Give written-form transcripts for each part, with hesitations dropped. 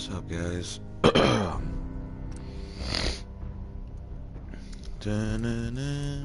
What's up, guys? Da-na-na.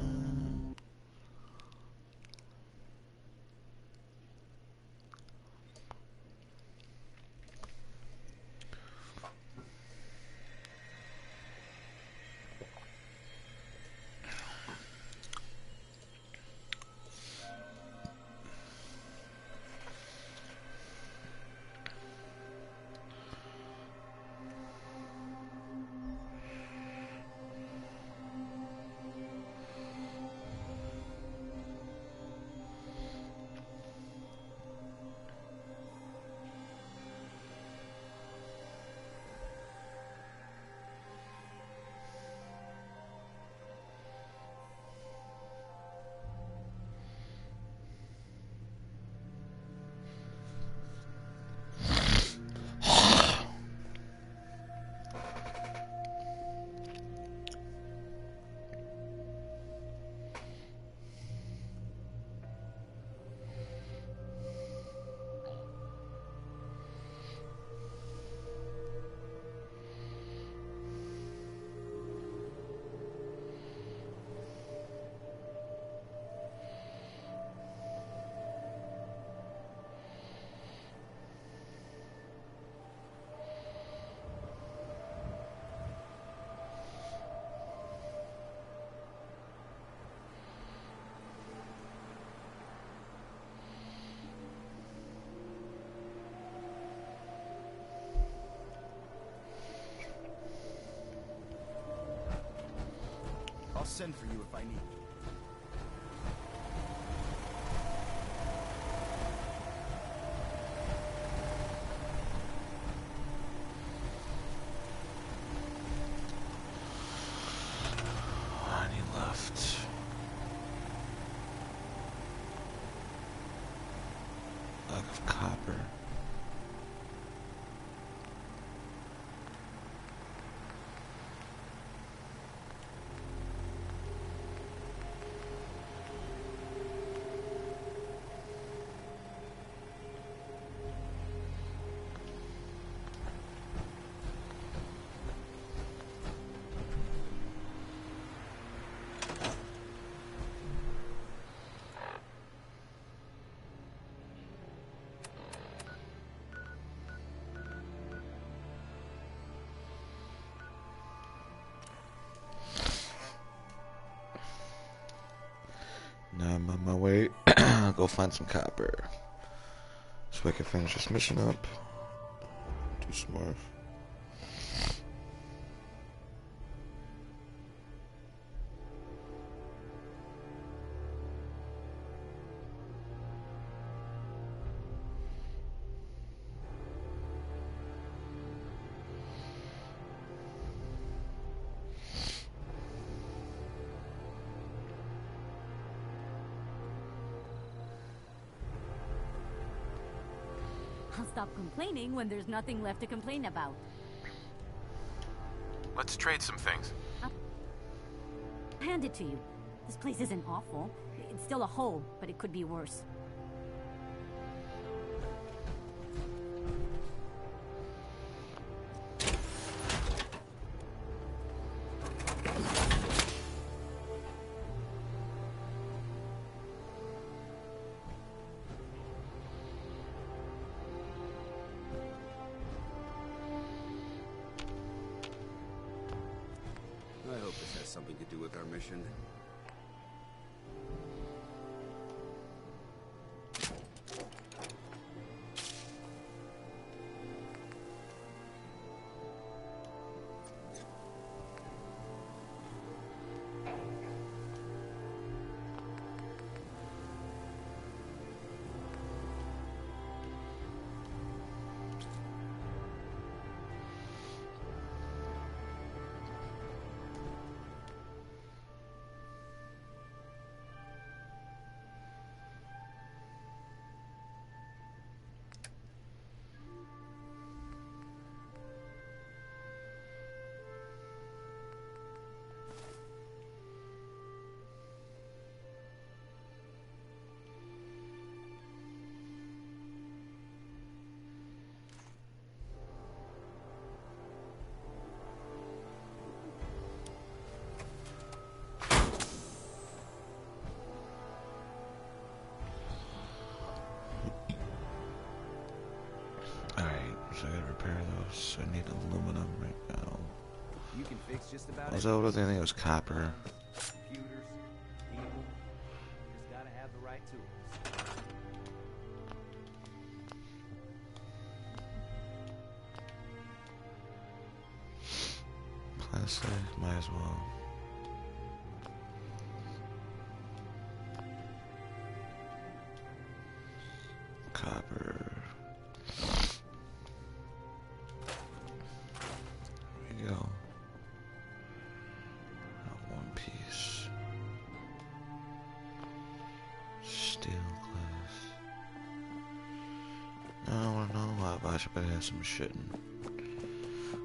I'll send for you if I need. Any left? Lack of copper. Now I'm on my way. Go find some copper so I can finish this mission up. Do some more. I'll stop complaining when there's nothing left to complain about. Let's trade some things. I'll hand it to you. This place isn't awful. It's still a hole, but it could be worse. I hope this has something to do with our mission. So I gotta repair those. I need aluminum right now. You can fix just about Was that what I think it was copper? computers, people. Just gotta have the right tools. Plastic, might as well. Copper. There we go. Not one piece. Steel glass. I don't wanna know why, but I should better have some shit in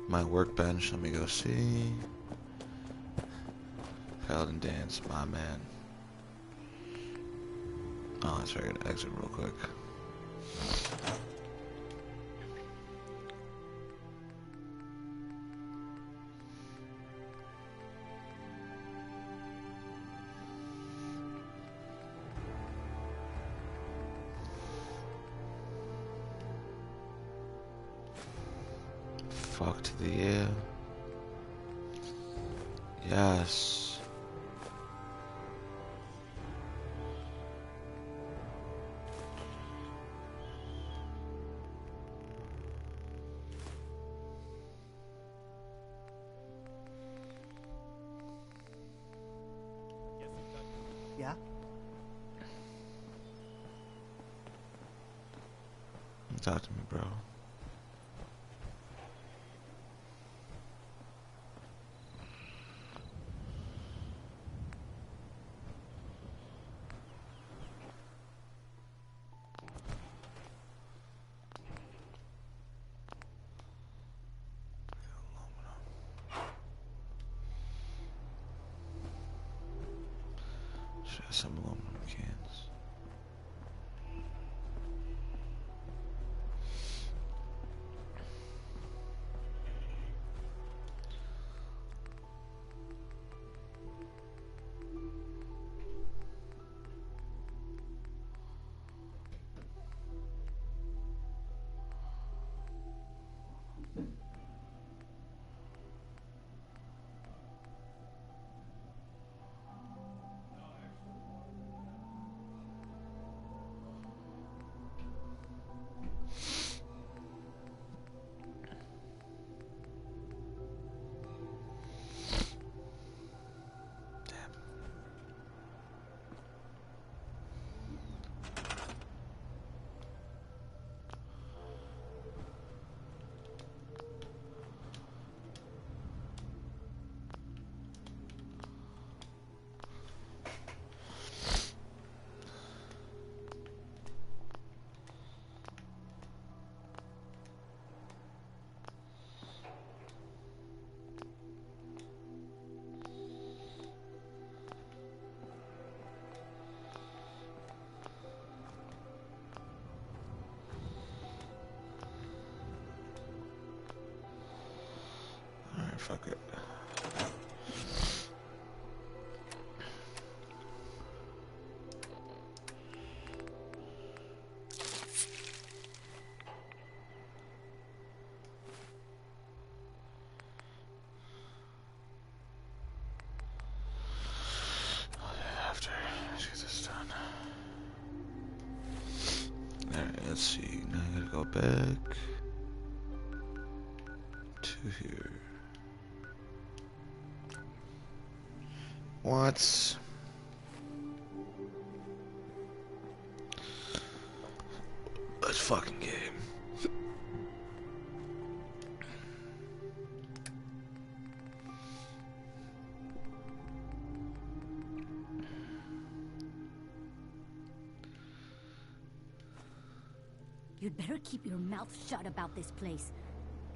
my workbench. Let me go see. Paladin Dance, my man. Oh, that's right, I gotta exit real quick. Fuck to the air. Yes. Yeah? Talk to me, bro. Should have some aluminum cans. Alright, fuck it. After, let's get this done. Alright, let's see. Now I gotta go back to here. What? Let's fucking game. You'd better keep your mouth shut about this place.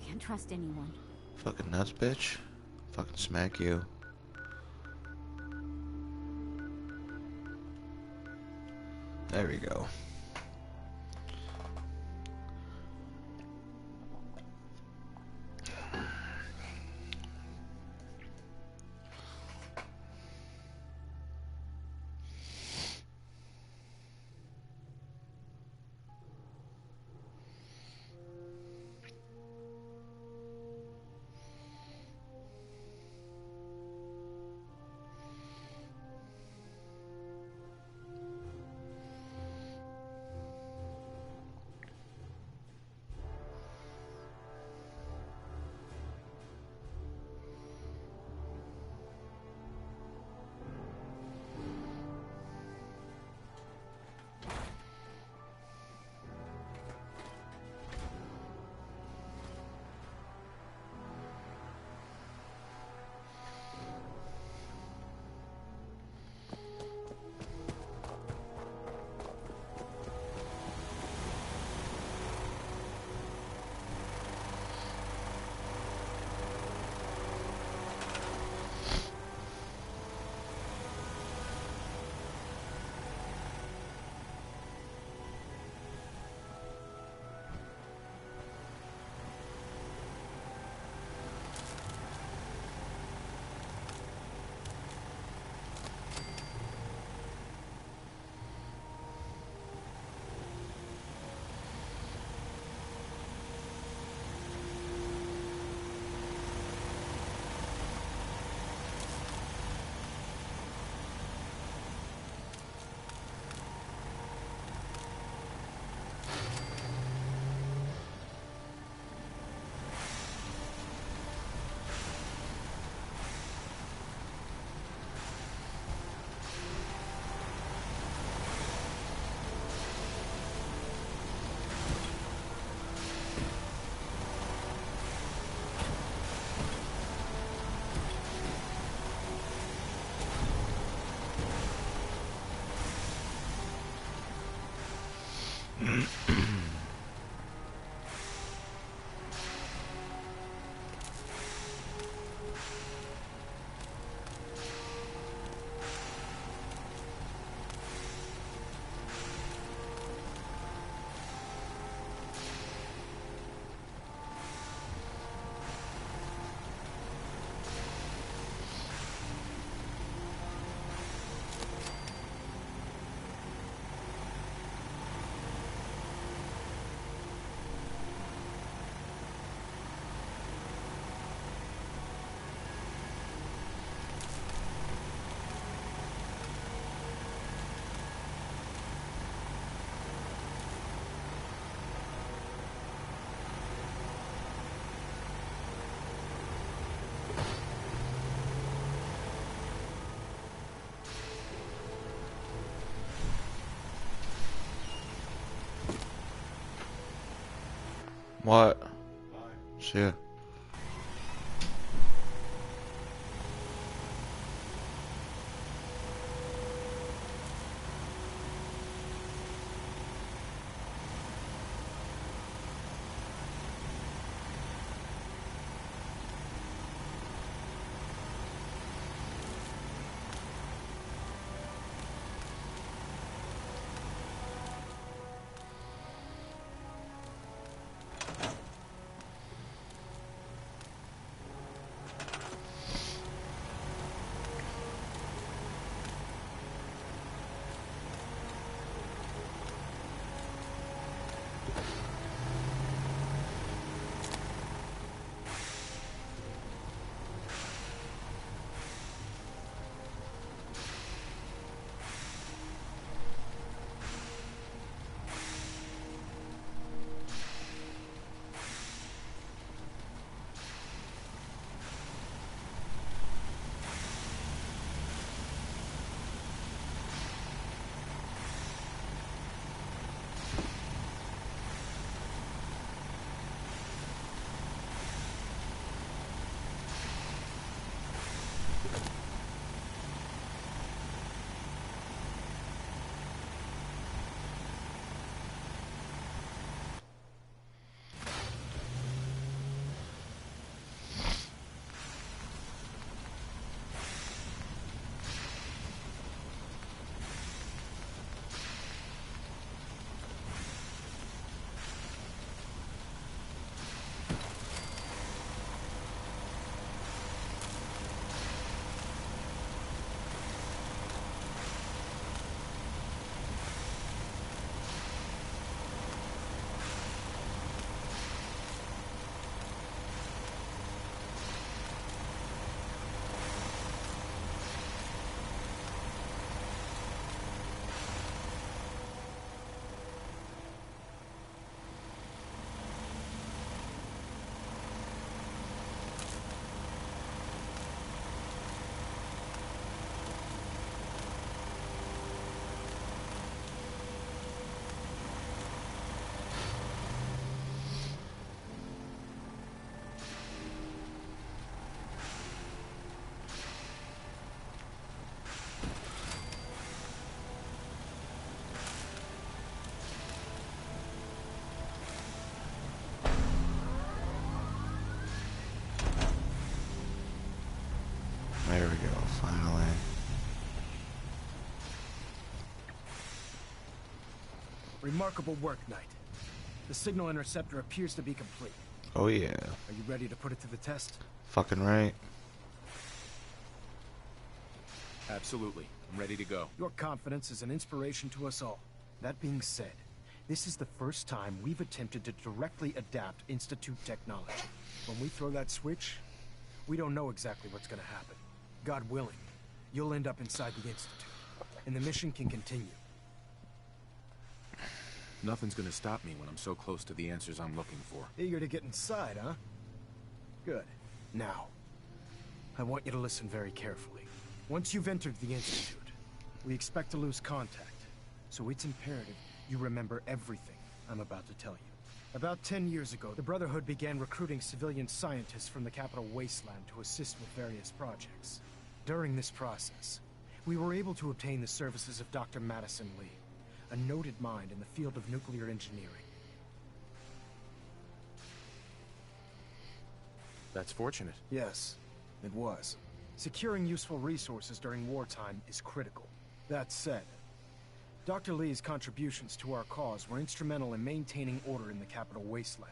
Can't trust anyone. Fucking nuts, bitch. Fucking smack you. There we go. What? See ya. There we go, finally. Remarkable work, Knight. The signal interceptor appears to be complete. Oh yeah. Are you ready to put it to the test? Fucking right. Absolutely. I'm ready to go. Your confidence is an inspiration to us all. That being said, this is the first time we've attempted to directly adapt Institute technology. When we throw that switch, we don't know exactly what's gonna happen. God willing, you'll end up inside the Institute, and the mission can continue. Nothing's gonna stop me when I'm so close to the answers I'm looking for. Eager to get inside, huh? Good. Now, I want you to listen very carefully. Once you've entered the Institute, we expect to lose contact, so it's imperative you remember everything I'm about to tell you. About 10 years ago, the Brotherhood began recruiting civilian scientists from the capital wasteland to assist with various projects. During this process, we were able to obtain the services of Dr. Madison Lee, a noted mind in the field of nuclear engineering. That's fortunate. Yes, it was. Securing useful resources during wartime is critical. That said, Dr. Lee's contributions to our cause were instrumental in maintaining order in the capital wasteland.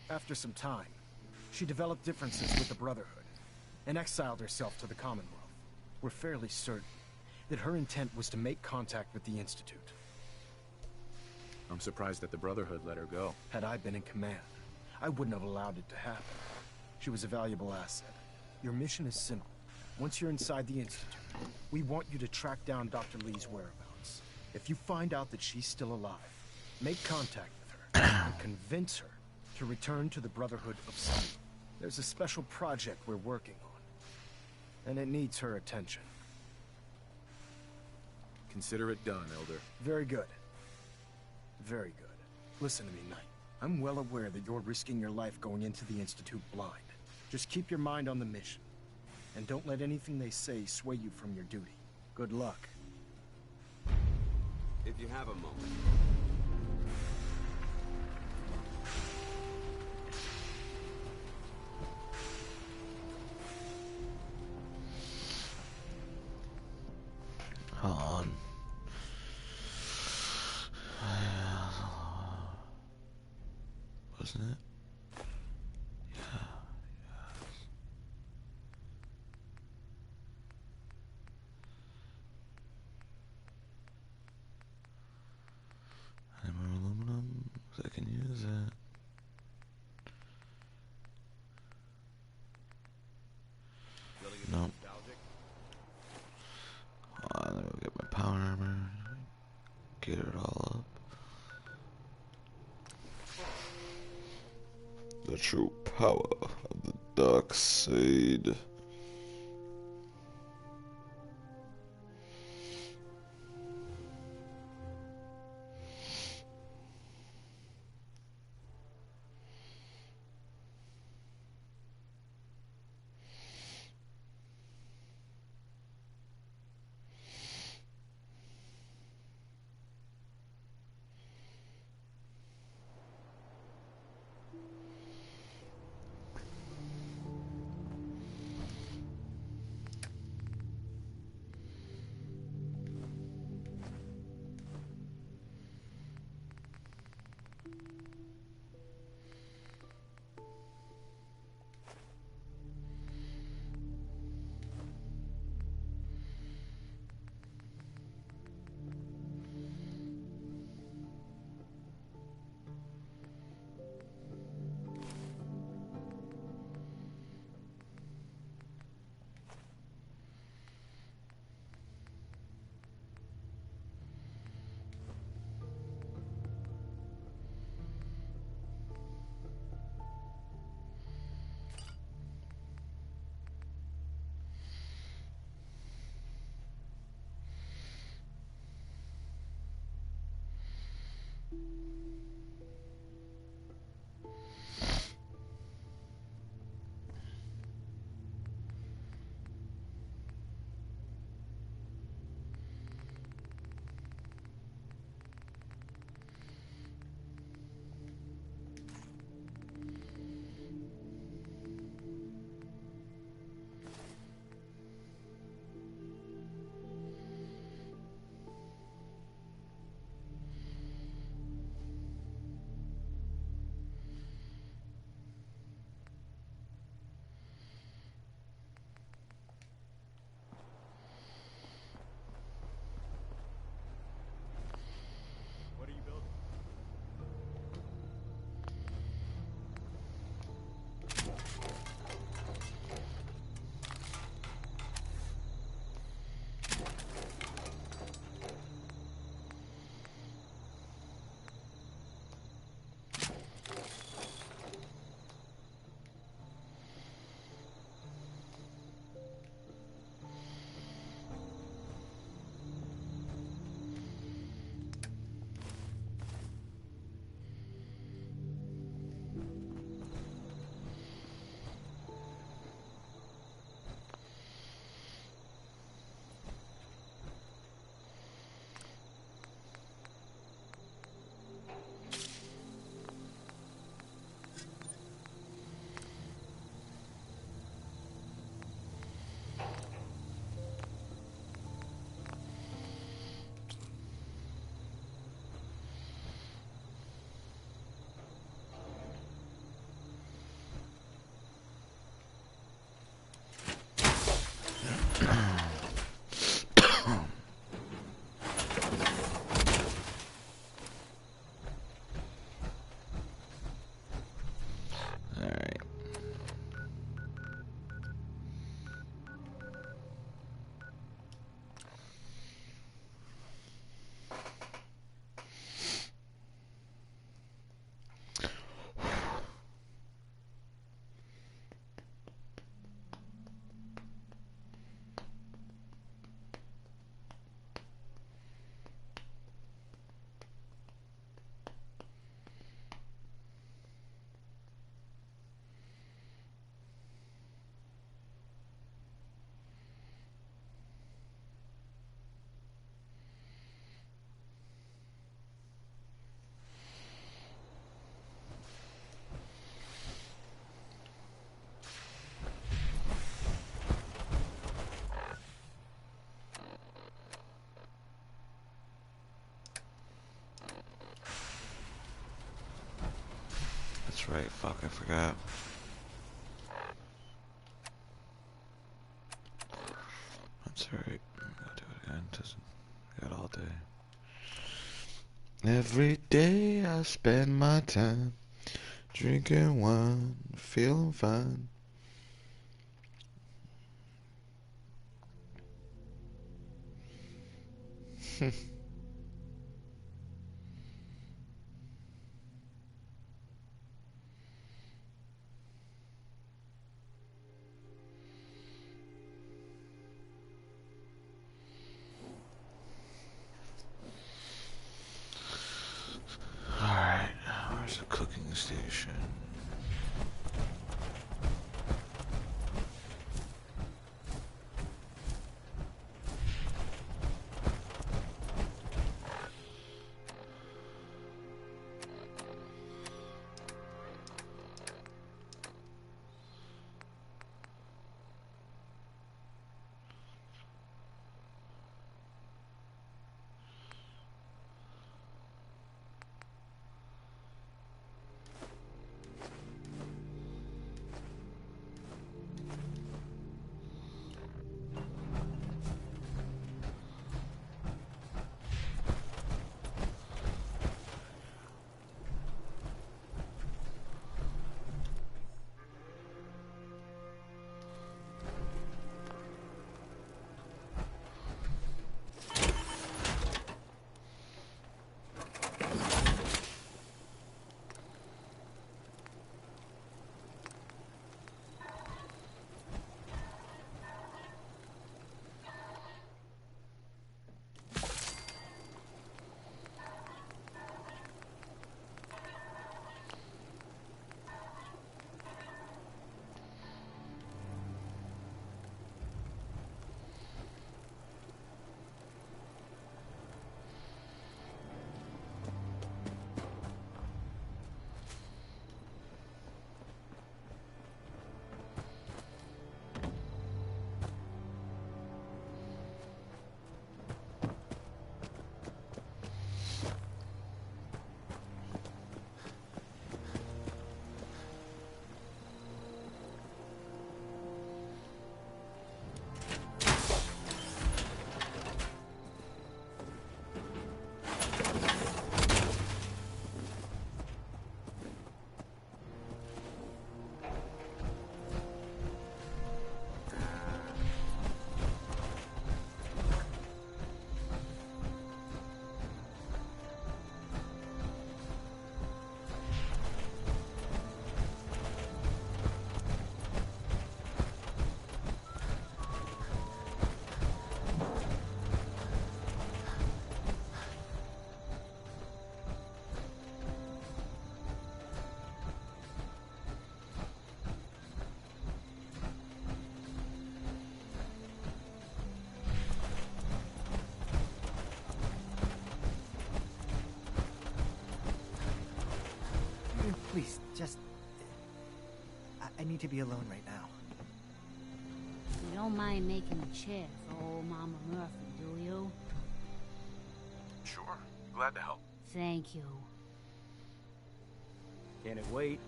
After some time, she developed differences with the Brotherhood and exiled herself to the Commonwealth. We're fairly certain that her intent was to make contact with the Institute. I'm surprised that the Brotherhood let her go. Had I been in command, I wouldn't have allowed it to happen. She was a valuable asset. Your mission is simple. Once you're inside the Institute, we want you to track down Dr. Lee's whereabouts. If you find out that she's still alive, make contact with her and convince her to return to the Brotherhood of Steel. There's a special project we're working on, and it needs her attention. Consider it done, Elder. Very good. Very good. Listen to me, Knight. I'm well aware that you're risking your life going into the Institute blind. Just keep your mind on the mission, and don't let anything they say sway you from your duty. Good luck. If you have a moment. Hold on. Wasn't it? Aluminum, I can use it. Nope. Hold on, let me go get my power armor. Get it all up. The true power of the dark side. Alright. That's right, fuck, I forgot. That's alright. I'll do it again. Got all day. Every day I spend my time drinking wine, feeling fine. Alright, where's the cooking station? Please, just... I need to be alone right now. You don't mind making a chair for old Mama Murphy, do you? Sure. Glad to help. Thank you. Can it wait?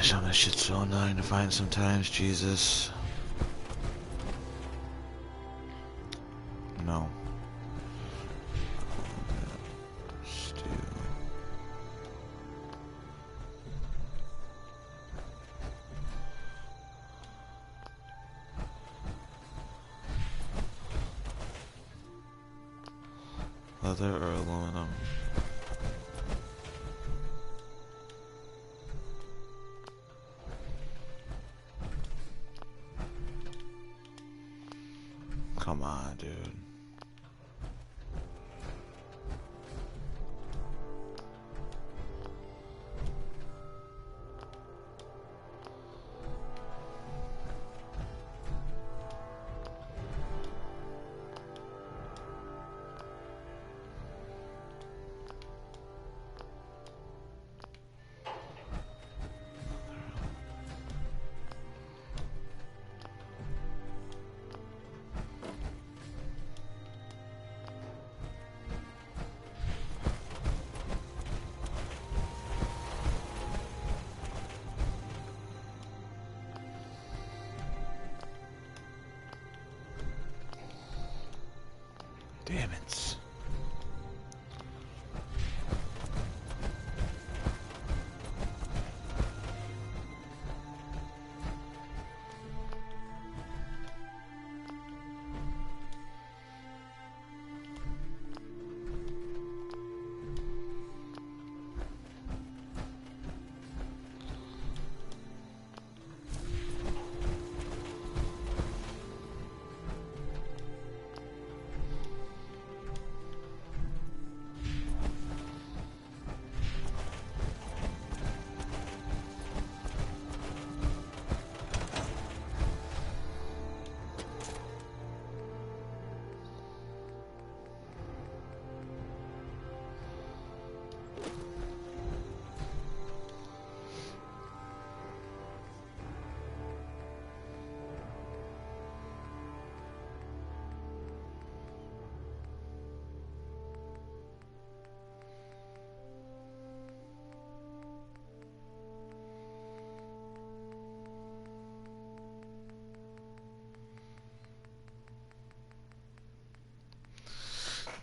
Some of this shit's so annoying to find sometimes, Jesus. No. Stew. Leather or aluminum? Come on, dude. Damn it.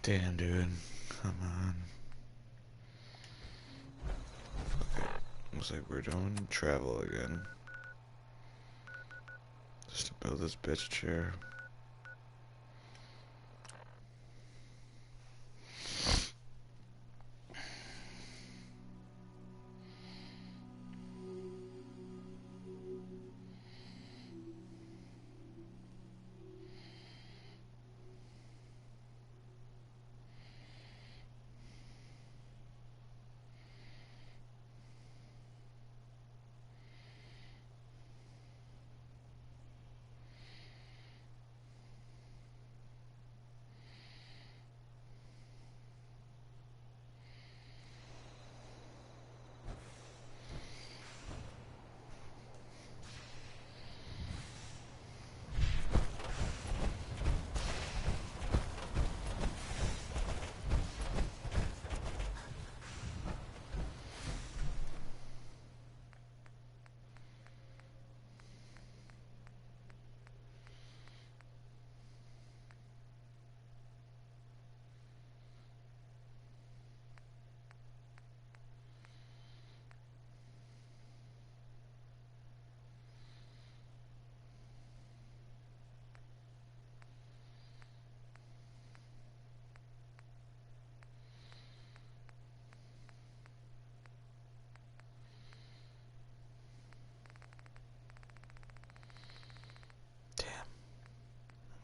Damn, dude. Come on. Fuck it. Looks like we're doing travel again. Just to build this bitch chair.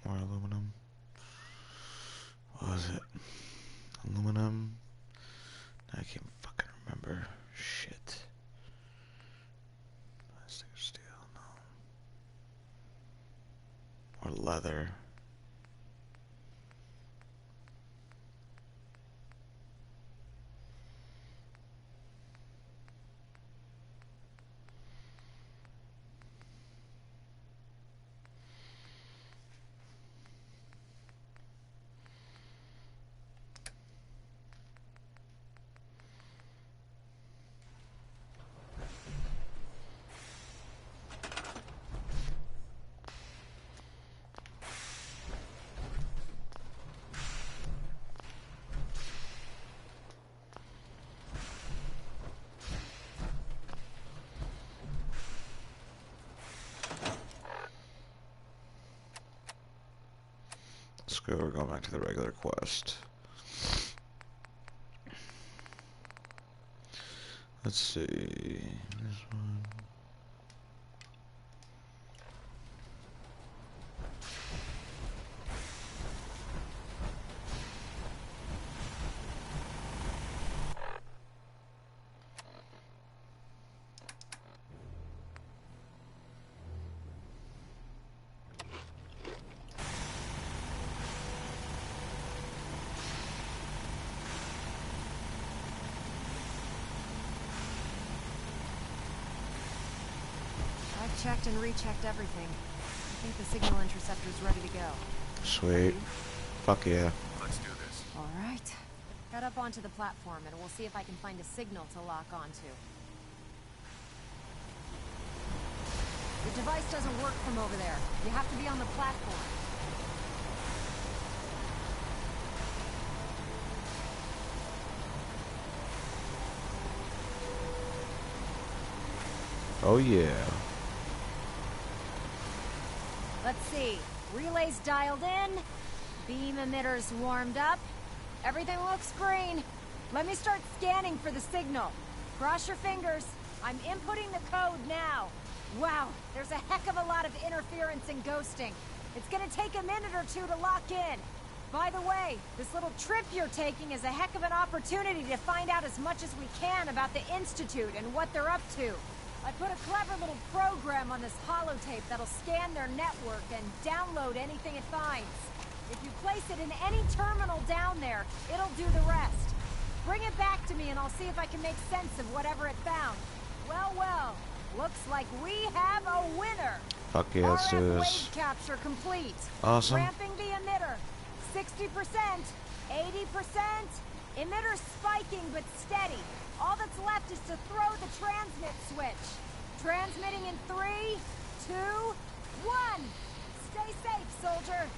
More aluminum. What was it? Aluminum? I can't fucking remember. Shit. Plastic or steel? No. Or leather. go. We're going back to the regular quest. Let's see. This one. I've checked and rechecked everything. I think the signal interceptor's ready to go. Sweet. Fuck yeah. Let's do this. All right. Head up onto the platform and we'll see if I can find a signal to lock onto. The device doesn't work from over there. You have to be on the platform. Oh yeah. Let's see. Relays dialed in. Beam emitters warmed up. Everything looks green. Let me start scanning for the signal. Cross your fingers. I'm inputting the code now. Wow, there's a heck of a lot of interference and ghosting. It's gonna take a minute or two to lock in. By the way, this little trip you're taking is a heck of an opportunity to find out as much as we can about the Institute and what they're up to. I put a clever little program on this holotape that'll scan their network and download anything it finds. If you place it in any terminal down there, it'll do the rest. Bring it back to me and I'll see if I can make sense of whatever it found. Well, well, looks like we have a winner. Fuck yeah, let's do RF this. wave capture complete. Awesome. Ramping the emitter. 60%, 80%. Emitter spiking but steady. All that's left is to throw the transmit switch. Transmitting in 3, 2, 1. Stay safe, soldier.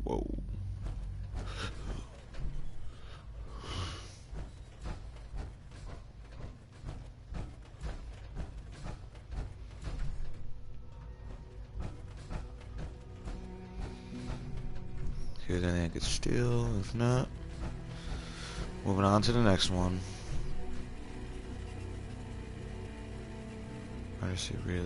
Whoa. Here's anything I could steal. If not, moving on to the next one. Where is he really?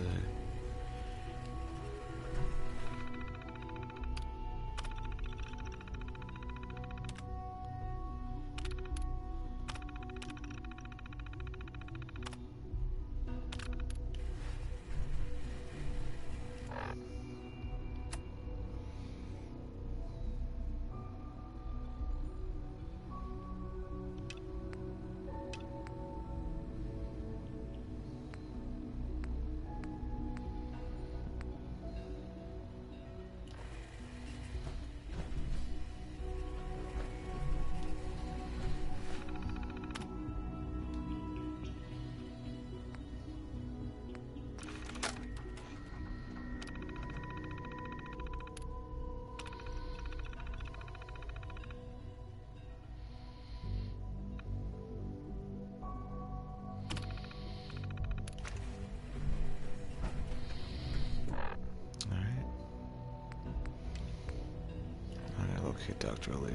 Okay, Dr. Lee.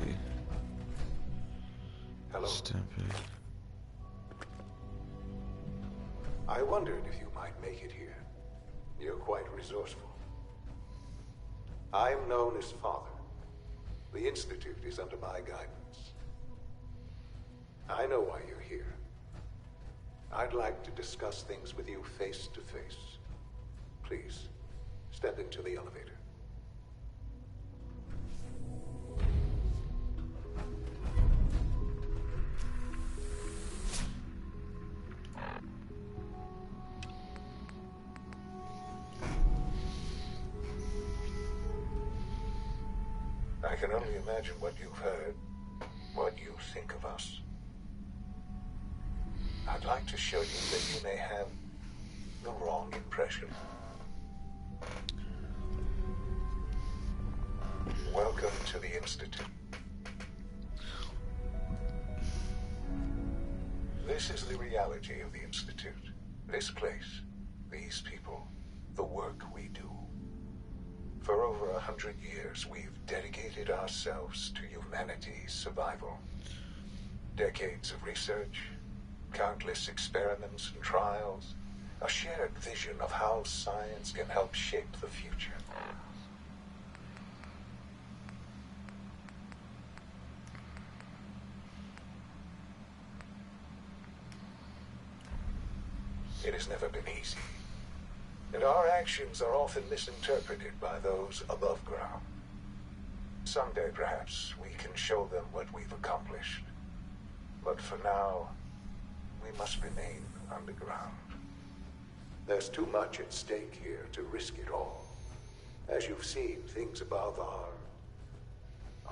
Hello. Stampede. I wondered if you might make it here. You're quite resourceful. I'm known as Father. The Institute is under my guidance. I know why you're here. I'd like to discuss things with you face to face. Please, step into the elevator. I can only imagine what you've heard, what you think of us. I'd like to show you that you may have the wrong impression. Welcome to the Institute. This is the reality of the Institute. This place, these people, the work we do. For over 100 years, we've dedicated ourselves to humanity's survival. Decades of research, countless experiments and trials, a shared vision of how science can help shape the future. It has never been easy, and our actions are often misinterpreted by those above ground. Someday, perhaps, we can show them what we've accomplished. But for now, we must remain underground. There's too much at stake here to risk it all. As you've seen, things above are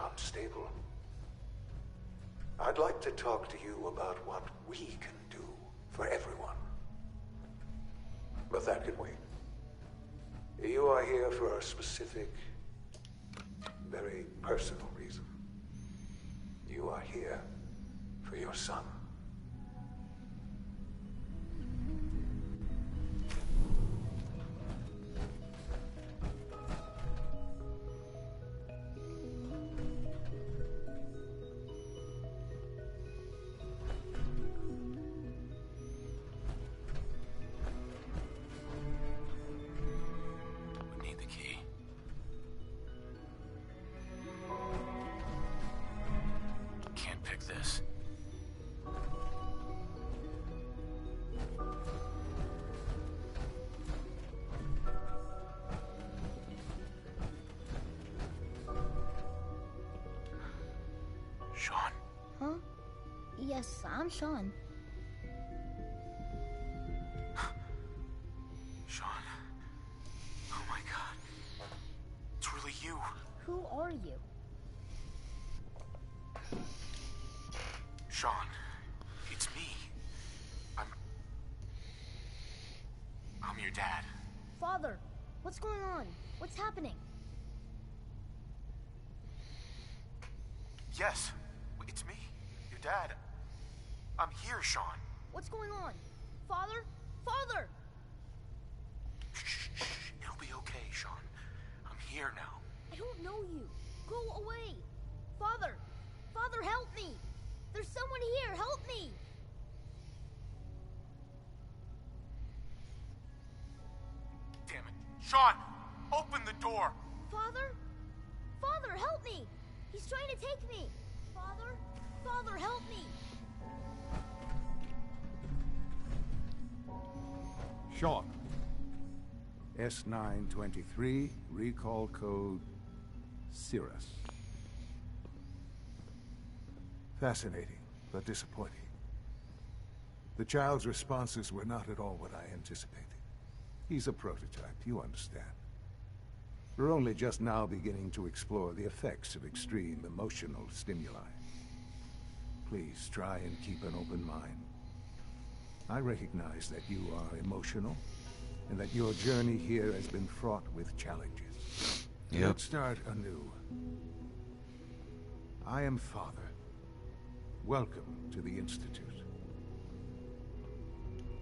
unstable. I'd like to talk to you about what we can do for everyone. But that can wait. You are here for a specific, very personal reason. You are here for your son. Sean? Huh? Yes, I'm Sean. Sean. Oh my god. It's really you. Who are you? Sean. It's me. I'm your dad. Father, what's going on? What's happening? Yes. It's me. Your dad. I'm here, Sean. What's going on? Father? Father! Shh, shh. It'll be okay, Sean. I'm here now. I don't know you. Go away. Father! Father, help me! There's someone here. Help me! Damn it. Sean! Open the door! Father? Father, help me! He's trying to take me! Father? Father, help me! Sean. S923, recall code Cirrus. Fascinating, but disappointing. The child's responses were not at all what I anticipated. He's a prototype, you understand. We're only just now beginning to explore the effects of extreme emotional stimuli. Please try and keep an open mind. I recognize that you are emotional, and that your journey here has been fraught with challenges. Yep. Let's start anew. I am Father. Welcome to the Institute.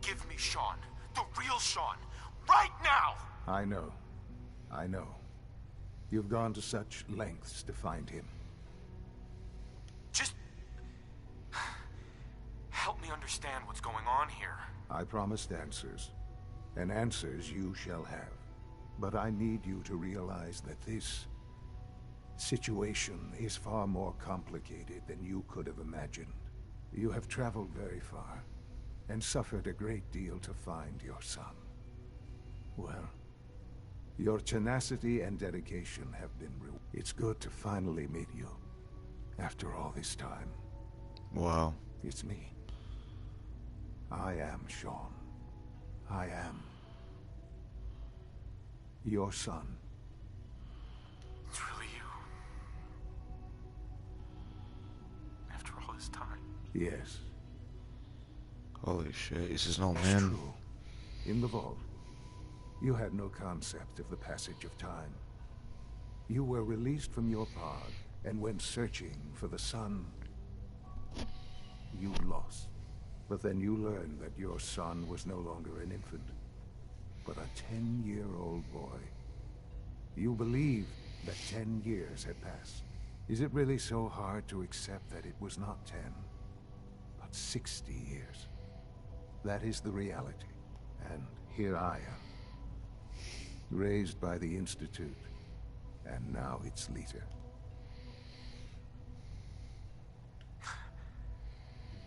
Give me Sean. The real Sean. Right now! I know. I know. You've gone to such lengths to find him. Just... help me understand what's going on here. I promised answers, and answers you shall have. But I need you to realize that this situation is far more complicated than you could have imagined. You have traveled very far, and suffered a great deal to find your son. Well, your tenacity and dedication have been rewarded. It's good to finally meet you, after all this time. Wow. It's me. I am Sean. I am your son. It's really you. After all this time. Yes. Holy shit, he's his old It's man. true. in the vault. You had no concept of the passage of time. You were released from your pod and went searching for the sun. You lost. But then you learned that your son was no longer an infant, but a 10-year-old boy. You believed that 10 years had passed. Is it really so hard to accept that it was not 10, but 60 years? That is the reality. And here I am, raised by the Institute, and now its leader.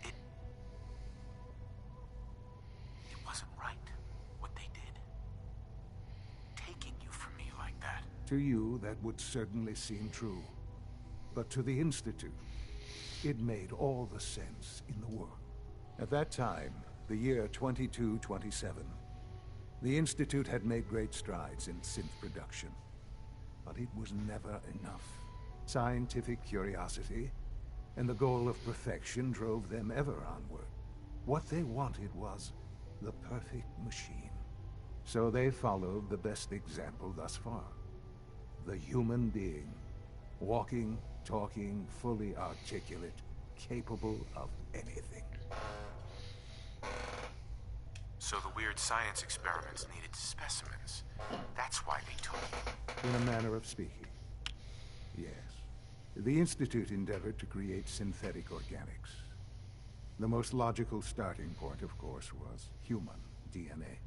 It wasn't right, what they did. Taking you from me like that. To you, that would certainly seem true. But to the Institute, it made all the sense in the world. At that time, the year 2227, the Institute had made great strides in synth production. But it was never enough. Scientific curiosity and the goal of perfection drove them ever onward. What they wanted was the perfect machine. So they followed the best example thus far. The human being. Walking, talking, fully articulate, capable of anything. So the weird science experiments needed specimens. That's why they took you. In a manner of speaking. Yes. The Institute endeavored to create synthetic organics. The most logical starting point, of course, was human DNA.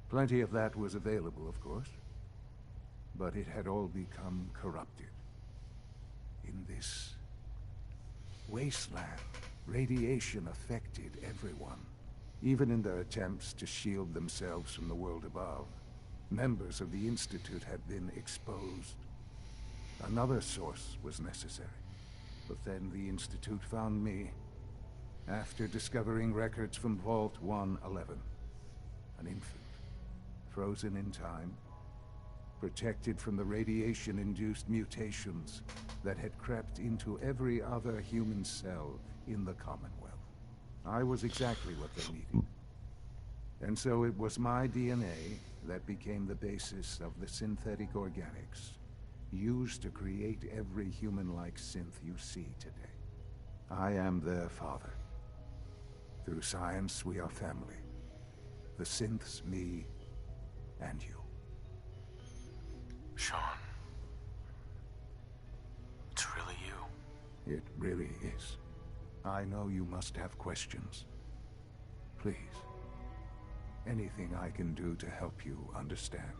Plenty of that was available, of course. But it had all become corrupted. In this wasteland, radiation affected everyone. Even in their attempts to shield themselves from the world above, members of the Institute had been exposed. Another source was necessary. But then the Institute found me, after discovering records from Vault 111. An infant, frozen in time, protected from the radiation-induced mutations that had crept into every other human cell in the Commonwealth. I was exactly what they needed. And so it was my DNA that became the basis of the synthetic organics used to create every human-like synth you see today. I am their father. Through science, we are family. The synths, me, and you. Sean. It's really you. It really is. I know you must have questions. Please. Anything I can do to help you understand.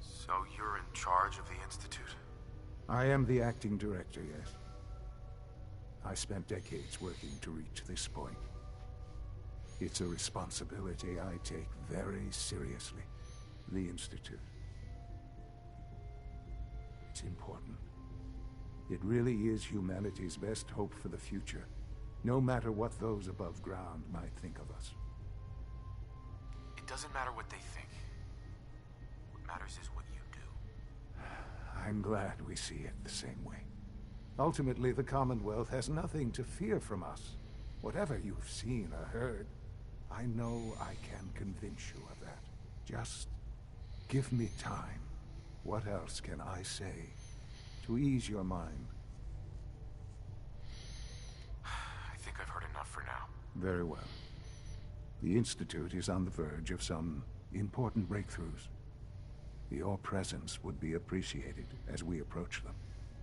So you're in charge of the Institute? I am the acting director, yes. I spent decades working to reach this point. It's a responsibility I take very seriously. The Institute. It's important. It really is humanity's best hope for the future, no matter what those above ground might think of us. It doesn't matter what they think. What matters is what you do. I'm glad we see it the same way. Ultimately, the Commonwealth has nothing to fear from us. Whatever you've seen or heard, I know I can convince you of that. Just give me time. What else can I say to ease your mind? I think I've heard enough for now. Very well. The Institute is on the verge of some important breakthroughs. Your presence would be appreciated as we approach them.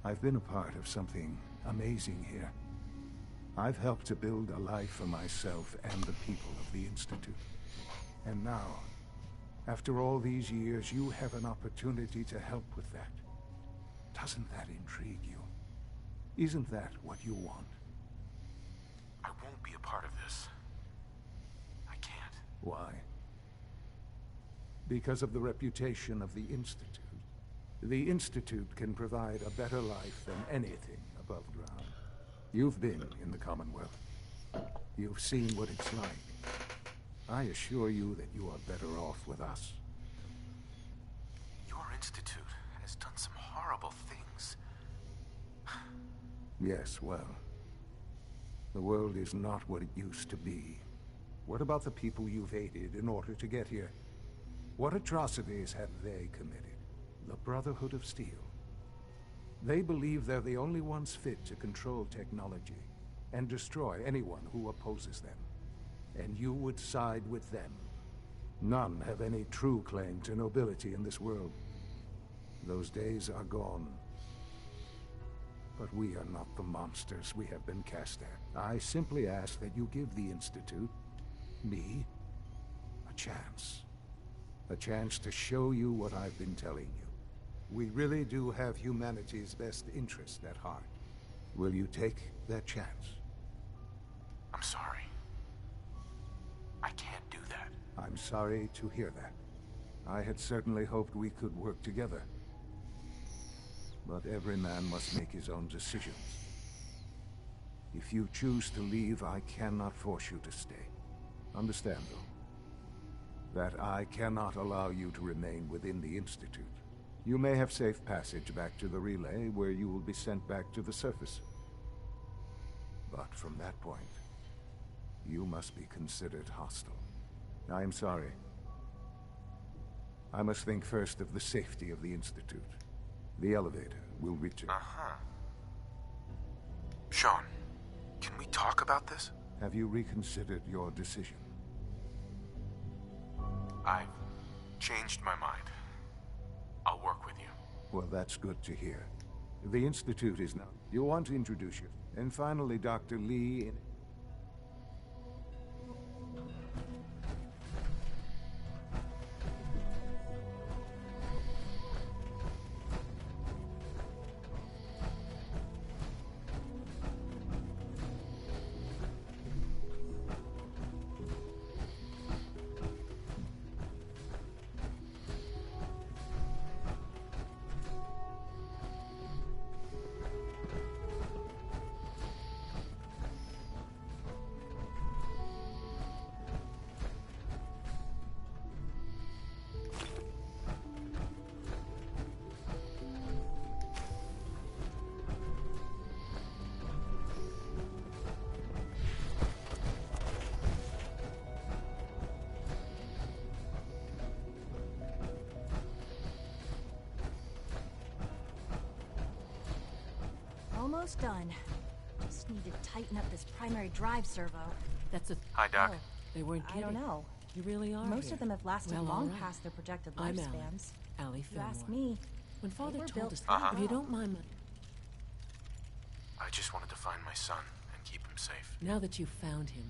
I've been a part of something amazing here. I've helped to build a life for myself and the people of the Institute. And now, after all these years, you have an opportunity to help with that. Doesn't that intrigue you? Isn't that what you want? I won't be a part of this. I can't. Why? Because of the reputation of the Institute. The Institute can provide a better life than anything above ground. You've been in the Commonwealth. You've seen what it's like. I assure you that you are better off with us. Your Institute has done some horrible things. Yes, well, the world is not what it used to be. What about the people you've aided in order to get here? What atrocities have they committed? The Brotherhood of Steel. They believe they're the only ones fit to control technology and destroy anyone who opposes them. And you would side with them. None have any true claim to nobility in this world. Those days are gone. But we are not the monsters we have been cast at. I simply ask that you give the Institute, me, a chance. A chance to show you what I've been telling you. We really do have humanity's best interest at heart. Will you take that chance? I'm sorry. I can't do that. I'm sorry to hear that. I had certainly hoped we could work together. But every man must make his own decisions. If you choose to leave, I cannot force you to stay. Understand, though, that I cannot allow you to remain within the Institute. You may have safe passage back to the relay, where you will be sent back to the surface. But from that point, you must be considered hostile. I am sorry. I must think first of the safety of the Institute. The elevator will reach it. Sean, can we talk about this? Have you reconsidered your decision? I've changed my mind. I'll work with you. Well, that's good to hear. The Institute is now... You'll want to introduce you. And finally, Dr. Lee... Almost done. Just need to tighten up this primary drive servo. That's a... Hi, Doc. Oh, they weren't kidding. I don't know. You really are Most here. of them have lasted Well, long all right. past their projected I'm lifespans. Allie If you Fillmore. ask me, When Father were told built us pretty that, if you well. don't mind... I just wanted to find my son and keep him safe. Now that you've found him...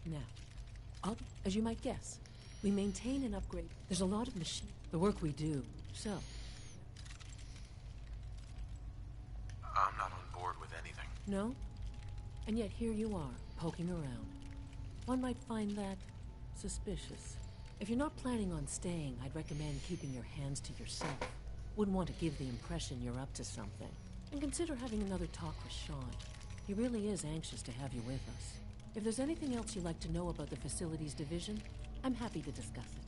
Now, as you might guess, we maintain and upgrade... There's a lot of machine... The work we do, so... I'm not on board with anything. No? And yet here you are, poking around. One might find that suspicious. If you're not planning on staying, I'd recommend keeping your hands to yourself. Wouldn't want to give the impression you're up to something. And consider having another talk with Sean. He really is anxious to have you with us. If there's anything else you'd like to know about the facilities division, I'm happy to discuss it.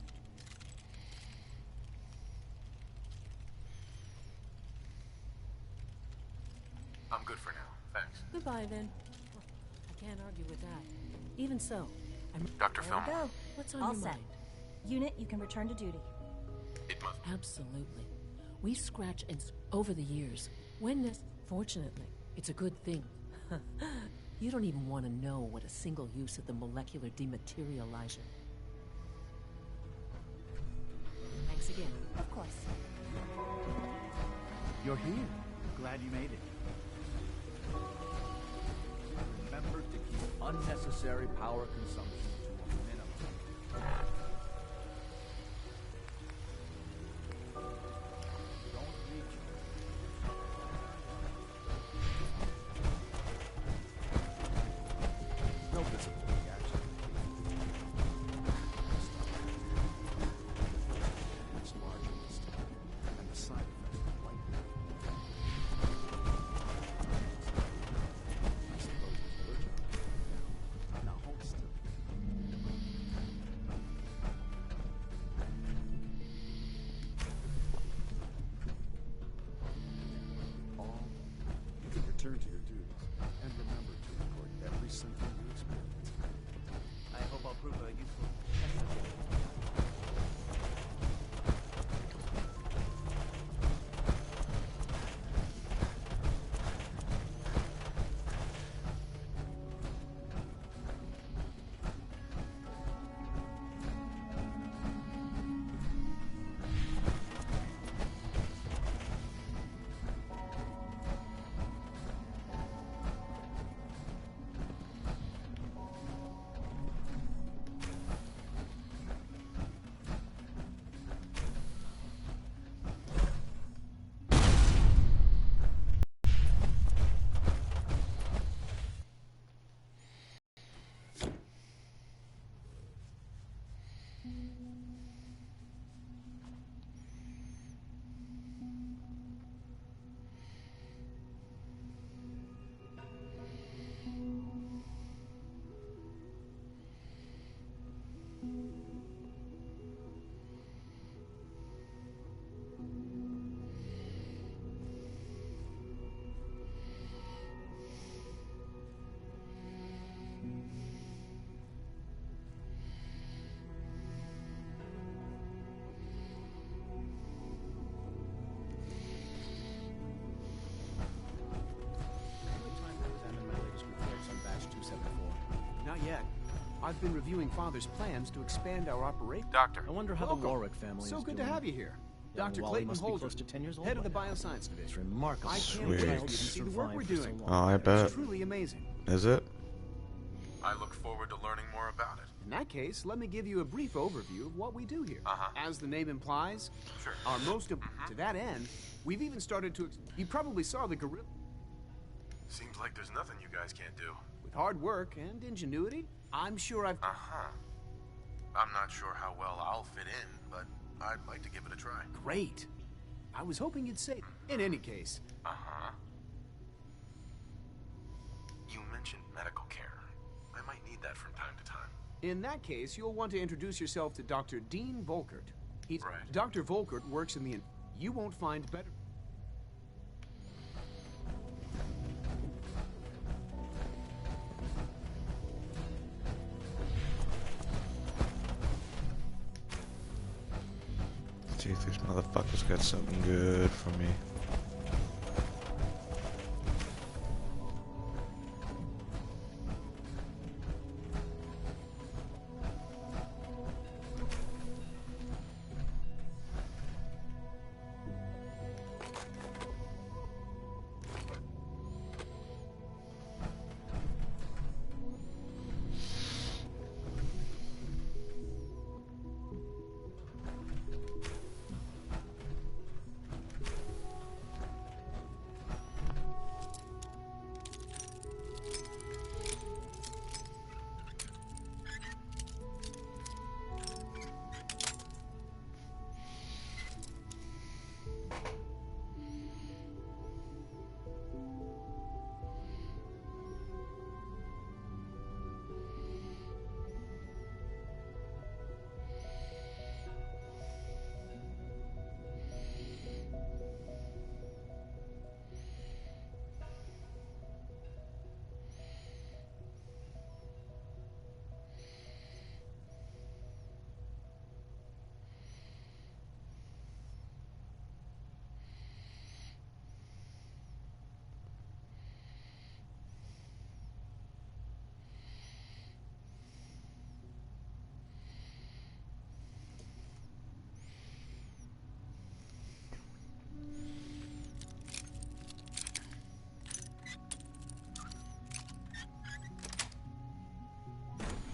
I'm good for now. Thanks. Goodbye, then. I can't argue with that. Even so, I'm... Dr. There we Fillmore. go. What's on All your set. mind? Unit, you can return to duty. It must... Absolutely. We scratch and over the years. Fortunately, it's a good thing. You don't even want to know what a single use of the molecular dematerializer. Thanks again. Of course. You're here. Glad you made it. Remember to keep unnecessary power consumption to a minimum. Don't reach. No visible reaction. Much larger this time, and the side effects are likely. I suppose it's urgent. Now hold still. I've been reviewing Father's plans to expand our operation. Doctor. I wonder how Welcome. the Warwick family So is good doing. to have you here. Young Dr. Wally Clayton must be Holder, close to 10 years old head of by the now. Bioscience It's Division. remarkable. I can't Sweet. wait for you to see the work we're doing. Oh, I bet. It's truly amazing. Is it? I look forward to learning more about it. In that case, let me give you a brief overview of what we do here. As the name implies, Sure. our most to that end, we've even started to. You probably saw the gorilla. Seems like there's nothing you guys can't do. With hard work and ingenuity, I'm sure I've. I'm not sure how well I'll fit in, but I'd like to give it a try. Great. I was hoping you'd say. In any case. You mentioned medical care. I might need that from time to time. In that case, you'll want to introduce yourself to Dr. Dean Volkert. He's Right. Dr. Volkert works in the. You won't find better. See if these motherfuckers got something good for me.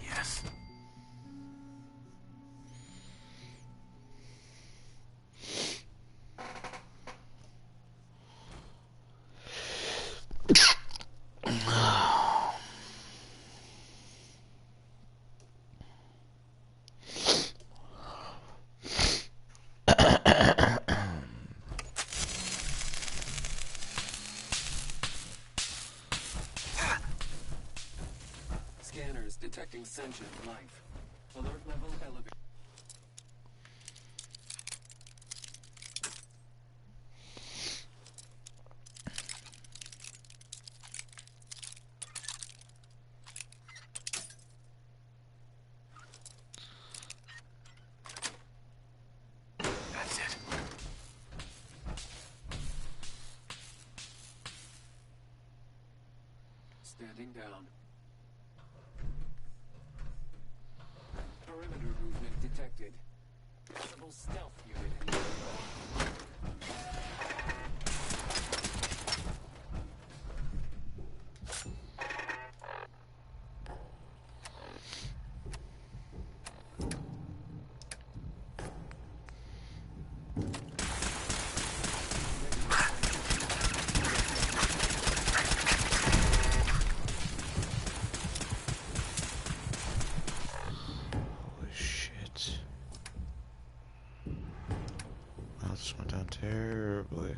Yes. Scanners detecting sentient life. Alert level elevated. That's it. Standing down. Perimeter movement detected. Possible stealth unit. Holy shit. Wow, this went down terribly.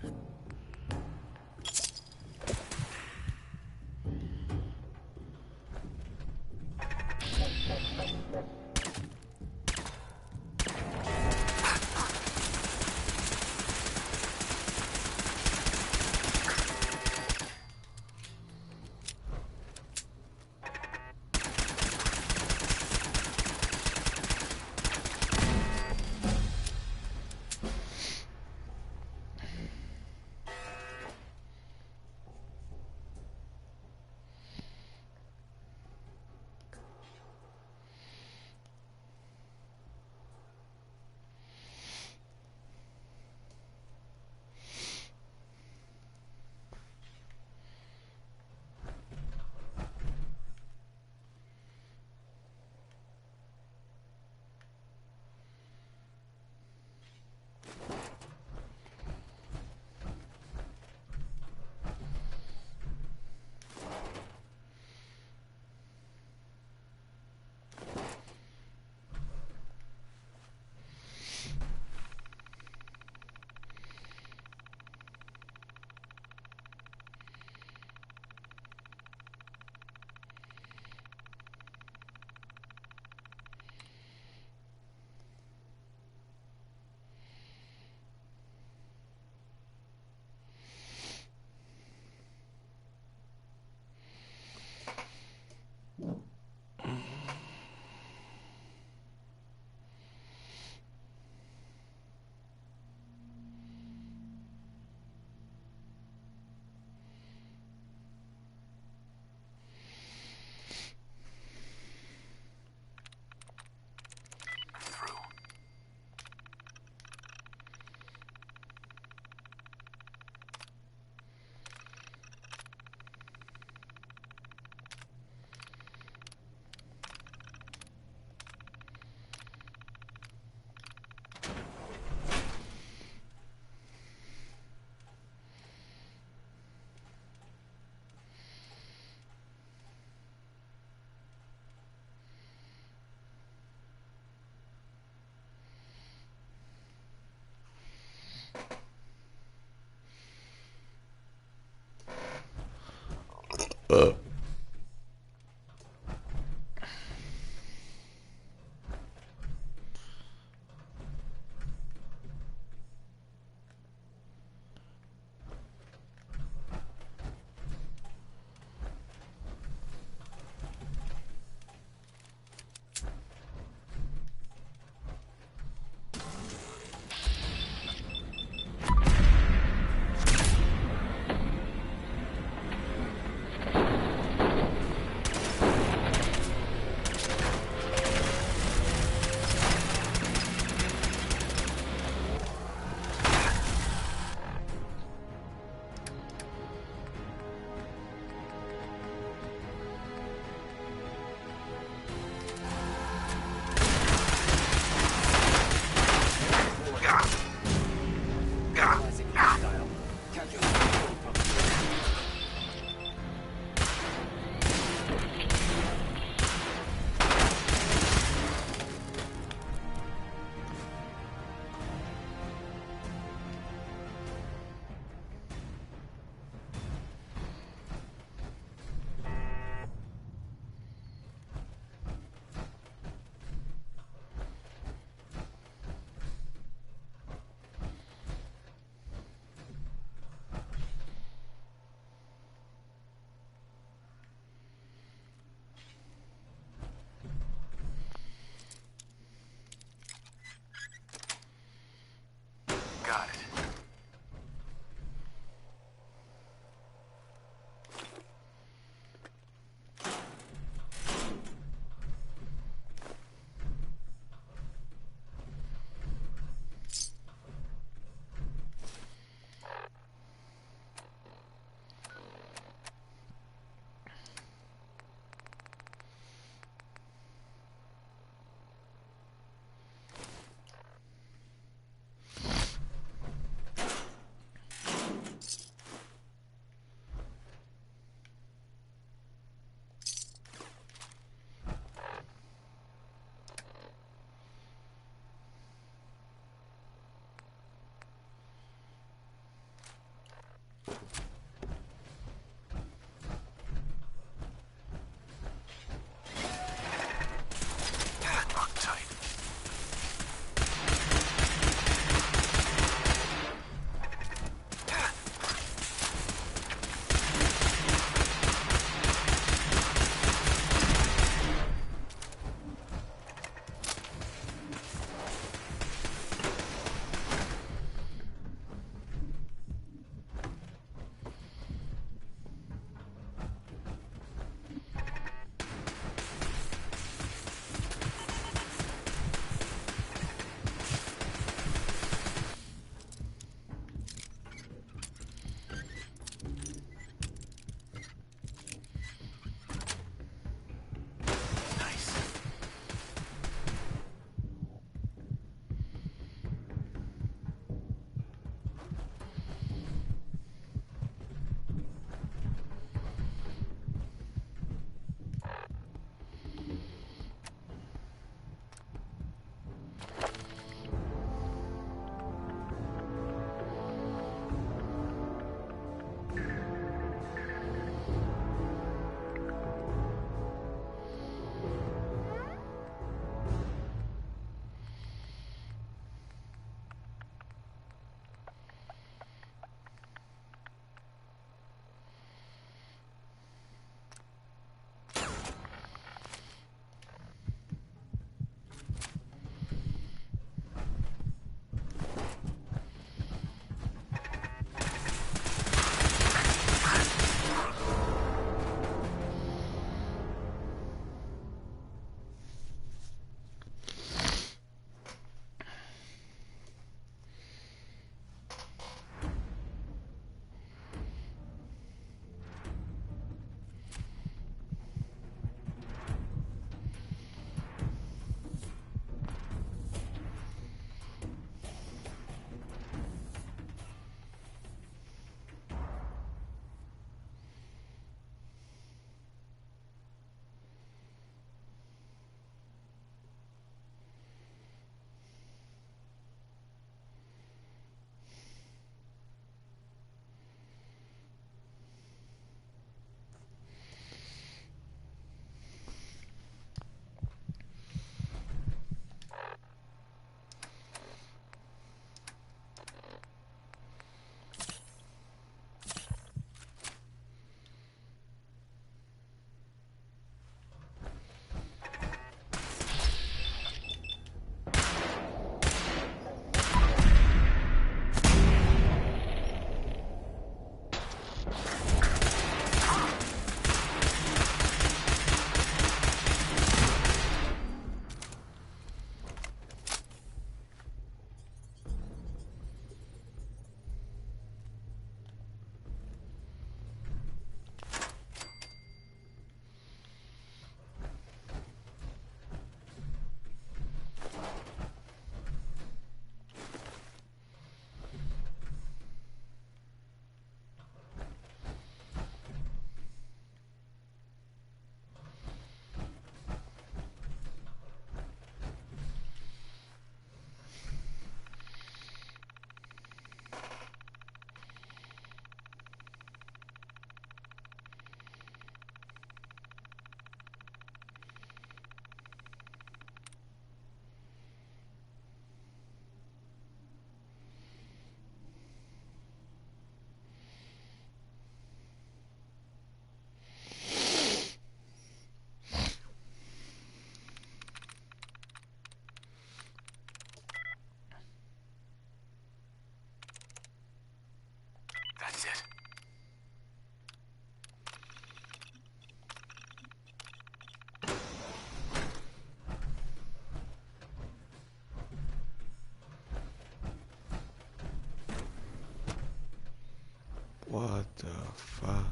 What the fuck?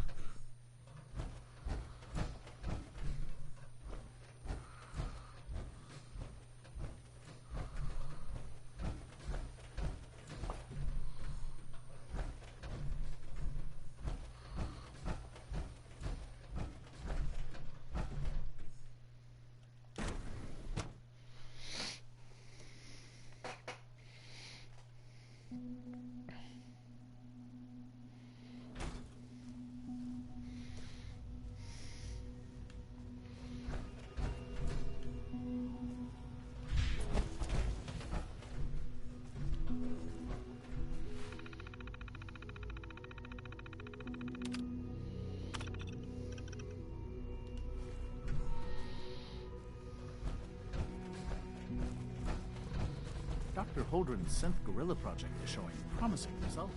Dr. Holdren's synth gorilla project is showing promising results.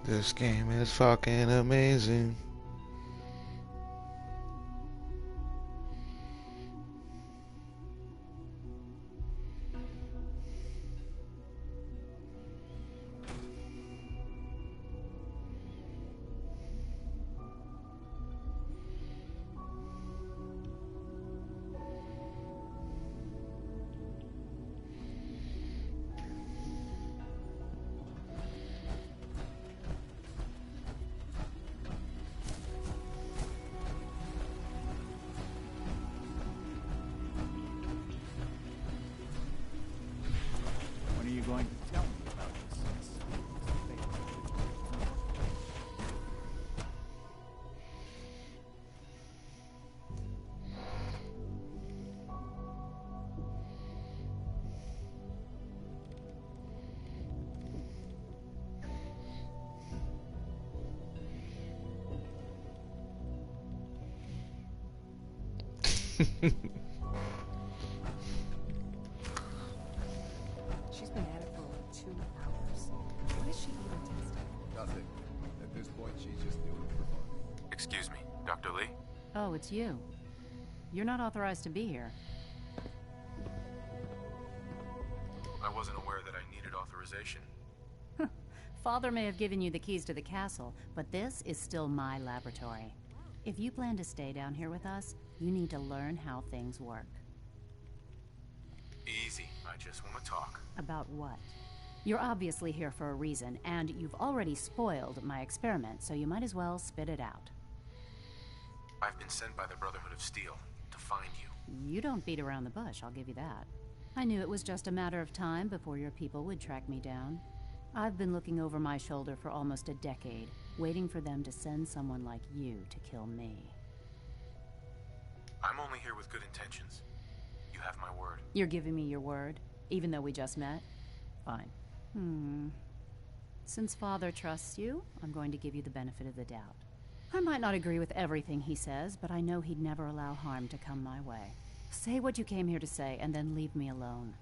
This game is fucking amazing. When are you going to tell me about this? She's been at it for like 2 hours. What is she even testing? Nothing. At this point, she's just doing it for fun. Excuse me, Dr. Lee? Oh, it's you. You're not authorized to be here. I wasn't aware that I needed authorization. Father may have given you the keys to the castle, but this is still my laboratory. If you plan to stay down here with us, you need to learn how things work. Easy. I just want to talk. About what? You're obviously here for a reason, and you've already spoiled my experiment, so you might as well spit it out. I've been sent by the Brotherhood of Steel to find you. You don't beat around the bush, I'll give you that. I knew it was just a matter of time before your people would track me down. I've been looking over my shoulder for almost a decade, waiting for them to send someone like you to kill me. I'm only here with good intentions. You have my word. You're giving me your word, even though we just met? Fine. Since Father trusts you, I'm going to give you the benefit of the doubt. I might not agree with everything he says, but I know he'd never allow harm to come my way. Say what you came here to say, and then leave me alone.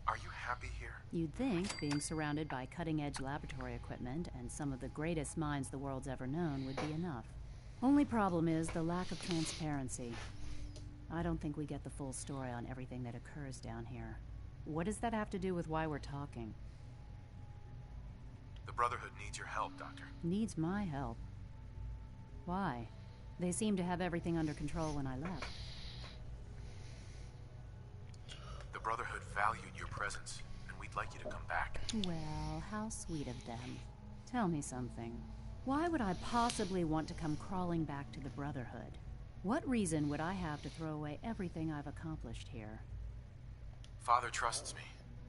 Are you happy here? You'd think being surrounded by cutting-edge laboratory equipment and some of the greatest minds the world's ever known would be enough. Only problem is the lack of transparency. I don't think we get the full story on everything that occurs down here. What does that have to do with why we're talking? The Brotherhood needs your help, Doctor. Needs my help? Why? They seemed to have everything under control when I left. The Brotherhood valued your presence, and we'd like you to come back. Well, how sweet of them. Tell me something. Why would I possibly want to come crawling back to the Brotherhood? What reason would I have to throw away everything I've accomplished here? Father trusts me,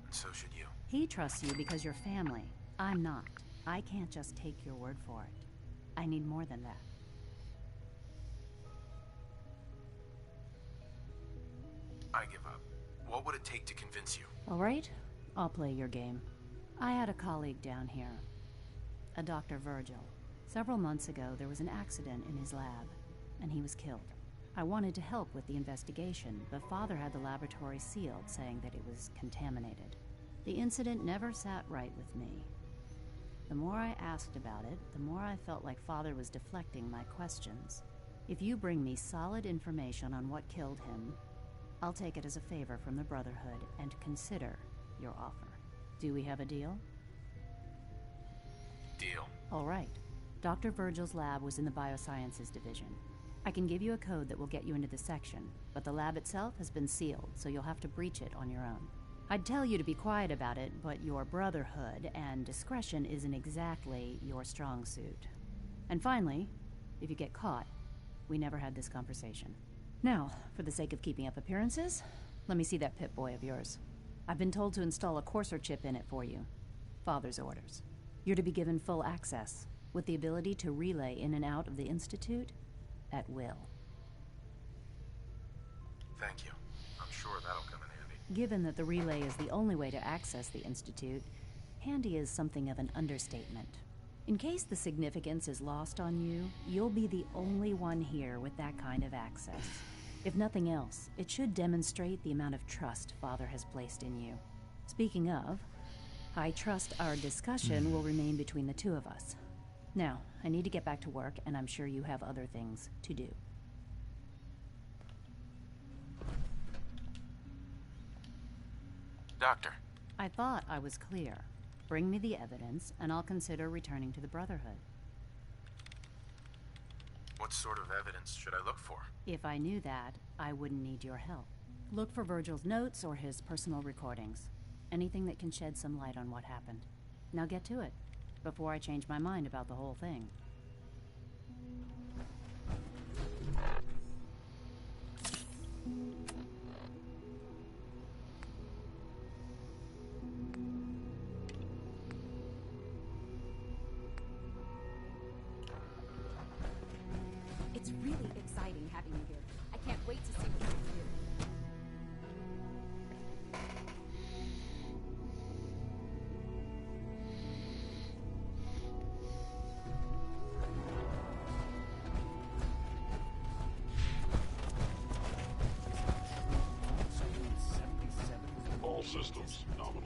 and so should you. He trusts you because you're family. I'm not. I can't just take your word for it. I need more than that. I give up. What would it take to convince you? All right, I'll play your game. I had a colleague down here, a Dr. Virgil. Several months ago, there was an accident in his lab, and he was killed. I wanted to help with the investigation, but Father had the laboratory sealed, saying that it was contaminated. The incident never sat right with me. The more I asked about it, the more I felt like Father was deflecting my questions. If you bring me solid information on what killed him, I'll take it as a favor from the Brotherhood and consider your offer. Do we have a deal? Deal. All right. Dr. Virgil's lab was in the Biosciences Division. I can give you a code that will get you into the section, but the lab itself has been sealed, so you'll have to breach it on your own. I'd tell you to be quiet about it, but your Brotherhood and discretion isn't exactly your strong suit. And finally, if you get caught, we never had this conversation. Now, for the sake of keeping up appearances, let me see that Pip-Boy of yours. I've been told to install a Courser chip in it for you. Father's orders. You're to be given full access, with the ability to relay in and out of the Institute at will. Thank you. I'm sure that'll come in handy. Given that the relay is the only way to access the Institute, handy is something of an understatement. In case the significance is lost on you, you'll be the only one here with that kind of access. If nothing else, it should demonstrate the amount of trust Father has placed in you. Speaking of, I trust our discussion will remain between the two of us. Now, I need to get back to work, and I'm sure you have other things to do. Doctor. I thought I was clear. Bring me the evidence, and I'll consider returning to the Brotherhood. What sort of evidence should I look for? If I knew that, I wouldn't need your help. Look for Virgil's notes or his personal recordings. Anything that can shed some light on what happened. Now get to it, before I change my mind about the whole thing. It's really exciting having you here. I can't wait to see what you can do. All systems nominal.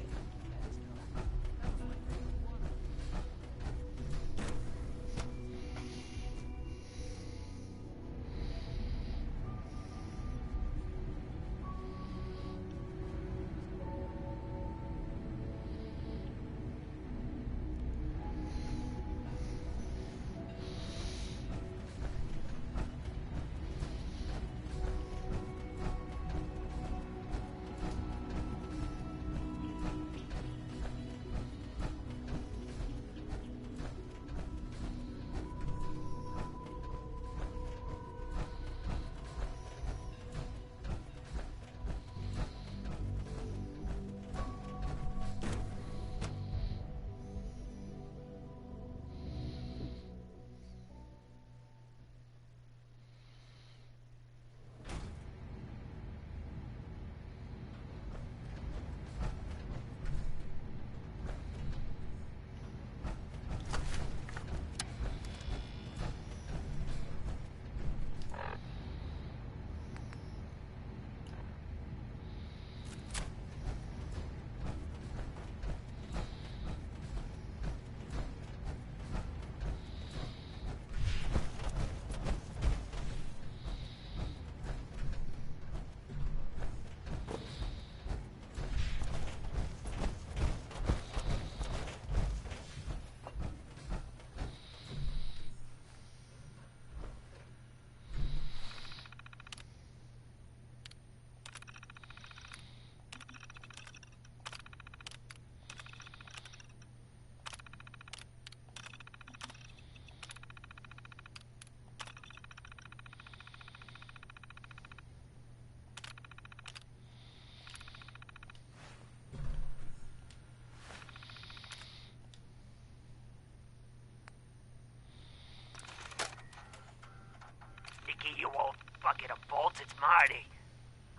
You old bucket of bolts, it's Marty.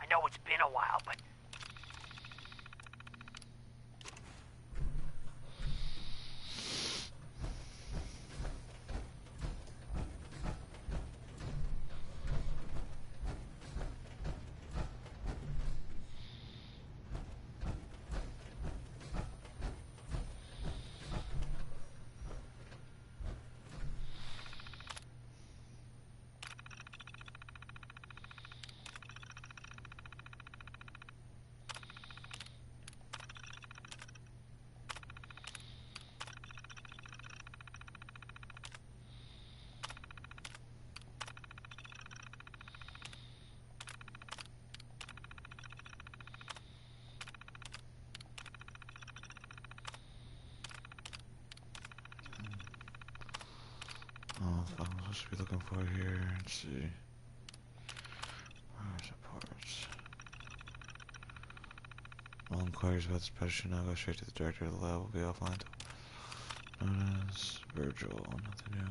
I know it's been a while, but... supposed to be looking for here? Let's see. Where's the parts? All inquiries about this patch should now go straight to the director of the lab. Will be offline. Known as Virgil. Nothing new.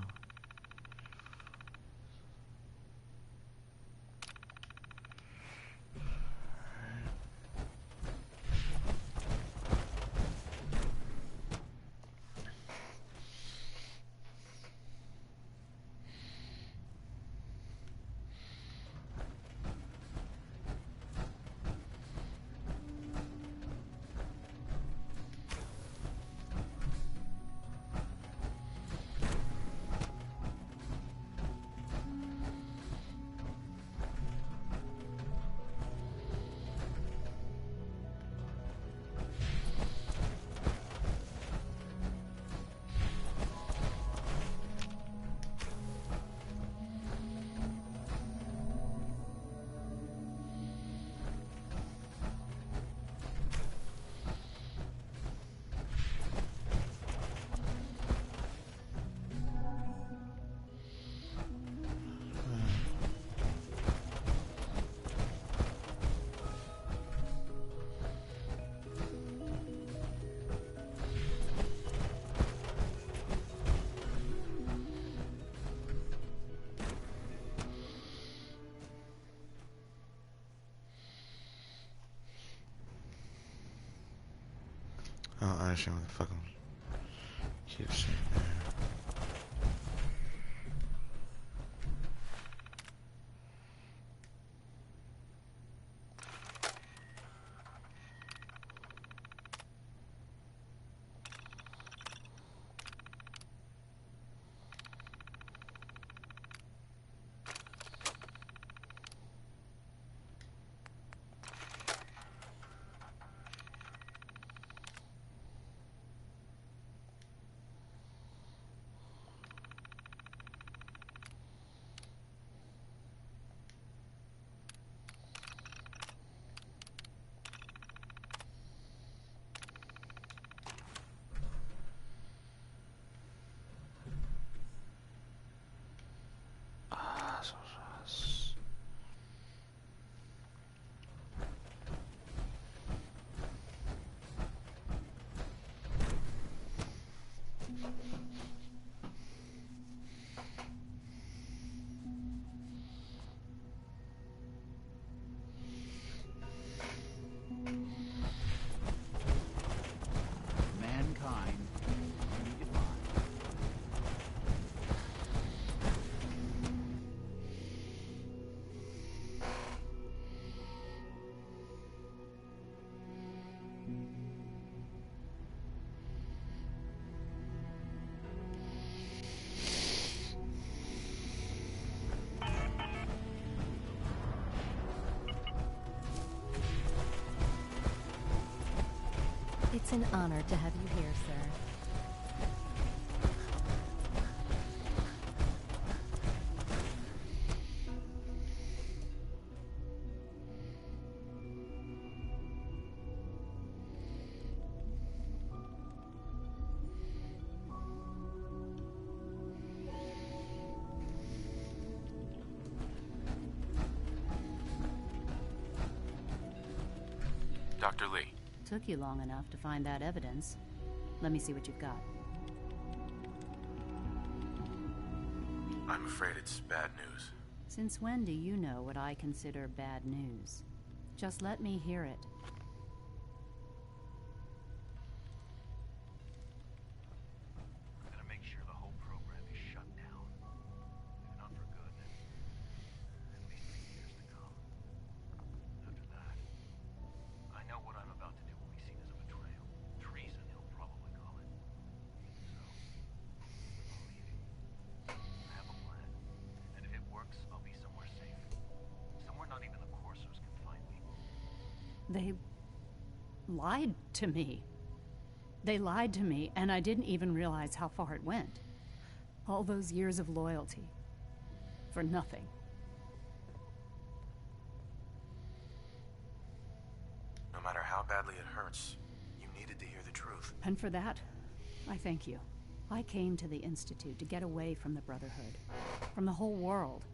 Oh, I understand what the fuck keeps saying there. Mankind redefined. It's an honor to have you here, sir. Dr. Lee. Took you long enough to find that evidence. Let me see what you've got. I'm afraid it's bad news. Since when do you know what I consider bad news? Just let me hear it. I'm gonna make sure the whole program is shut down. If not for good, then at least for years to come. After that, I know what I'm about to do will be seen as a betrayal. Treason, he'll probably call it. So, I'm leaving. I have a plan. And if it works, I'll be somewhere safe. Somewhere not even the Corsos can find me. They lied to me. They lied to me, and I didn't even realize how far it went. All those years of loyalty. For nothing. No matter how badly it hurts, you needed to hear the truth. And for that, I thank you. I came to the Institute to get away from the Brotherhood, from the whole world.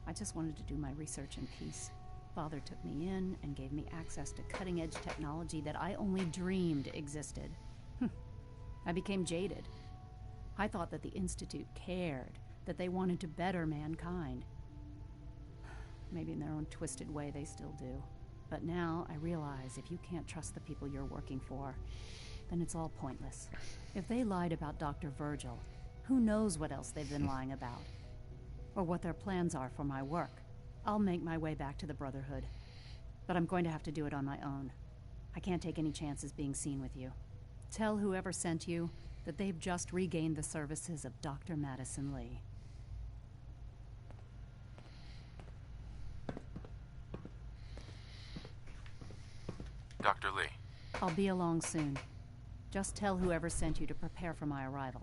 I just wanted to do my research in peace. Father took me in and gave me access to cutting-edge technology that I only dreamed existed. I became jaded. I thought that the Institute cared, that they wanted to better mankind. Maybe in their own twisted way they still do. But now I realize if you can't trust the people you're working for, then it's all pointless. If they lied about Dr. Virgil, who knows what else they've been lying about? Or what their plans are for my work. I'll make my way back to the Brotherhood. But I'm going to have to do it on my own. I can't take any chances being seen with you. Tell whoever sent you that they've just regained the services of Dr. Madison Lee. Dr. Lee. I'll be along soon. Just tell whoever sent you to prepare for my arrival.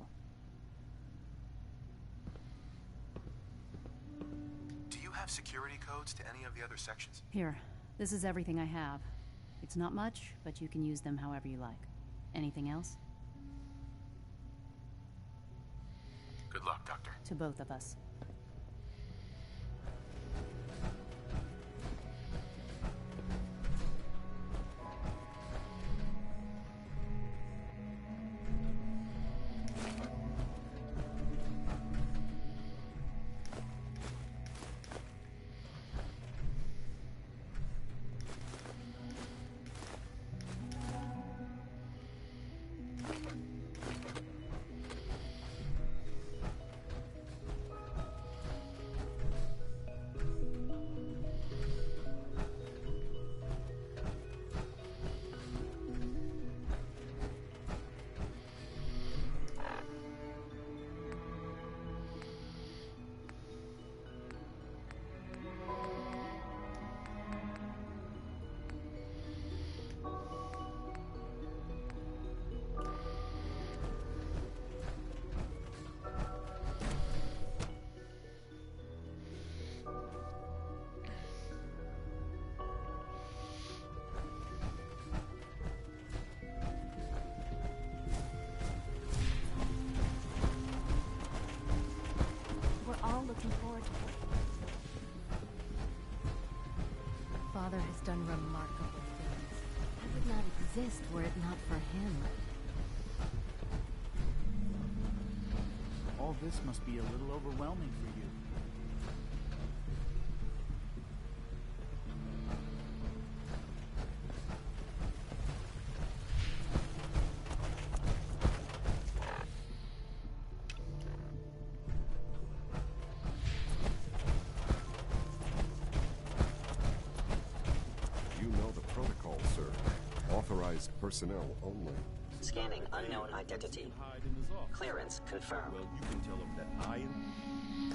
Do you have security codes to any of the other sections? Here, this is everything I have. It's not much, but you can use them however you like. Anything else? Good luck, Doctor. To both of us. Looking forward to it. Father has done remarkable things. I would not exist were it not for him. All this must be a little overwhelming for you. Personnel only. Scanning unknown identity. Clearance confirmed. Well, you can tell them that I am.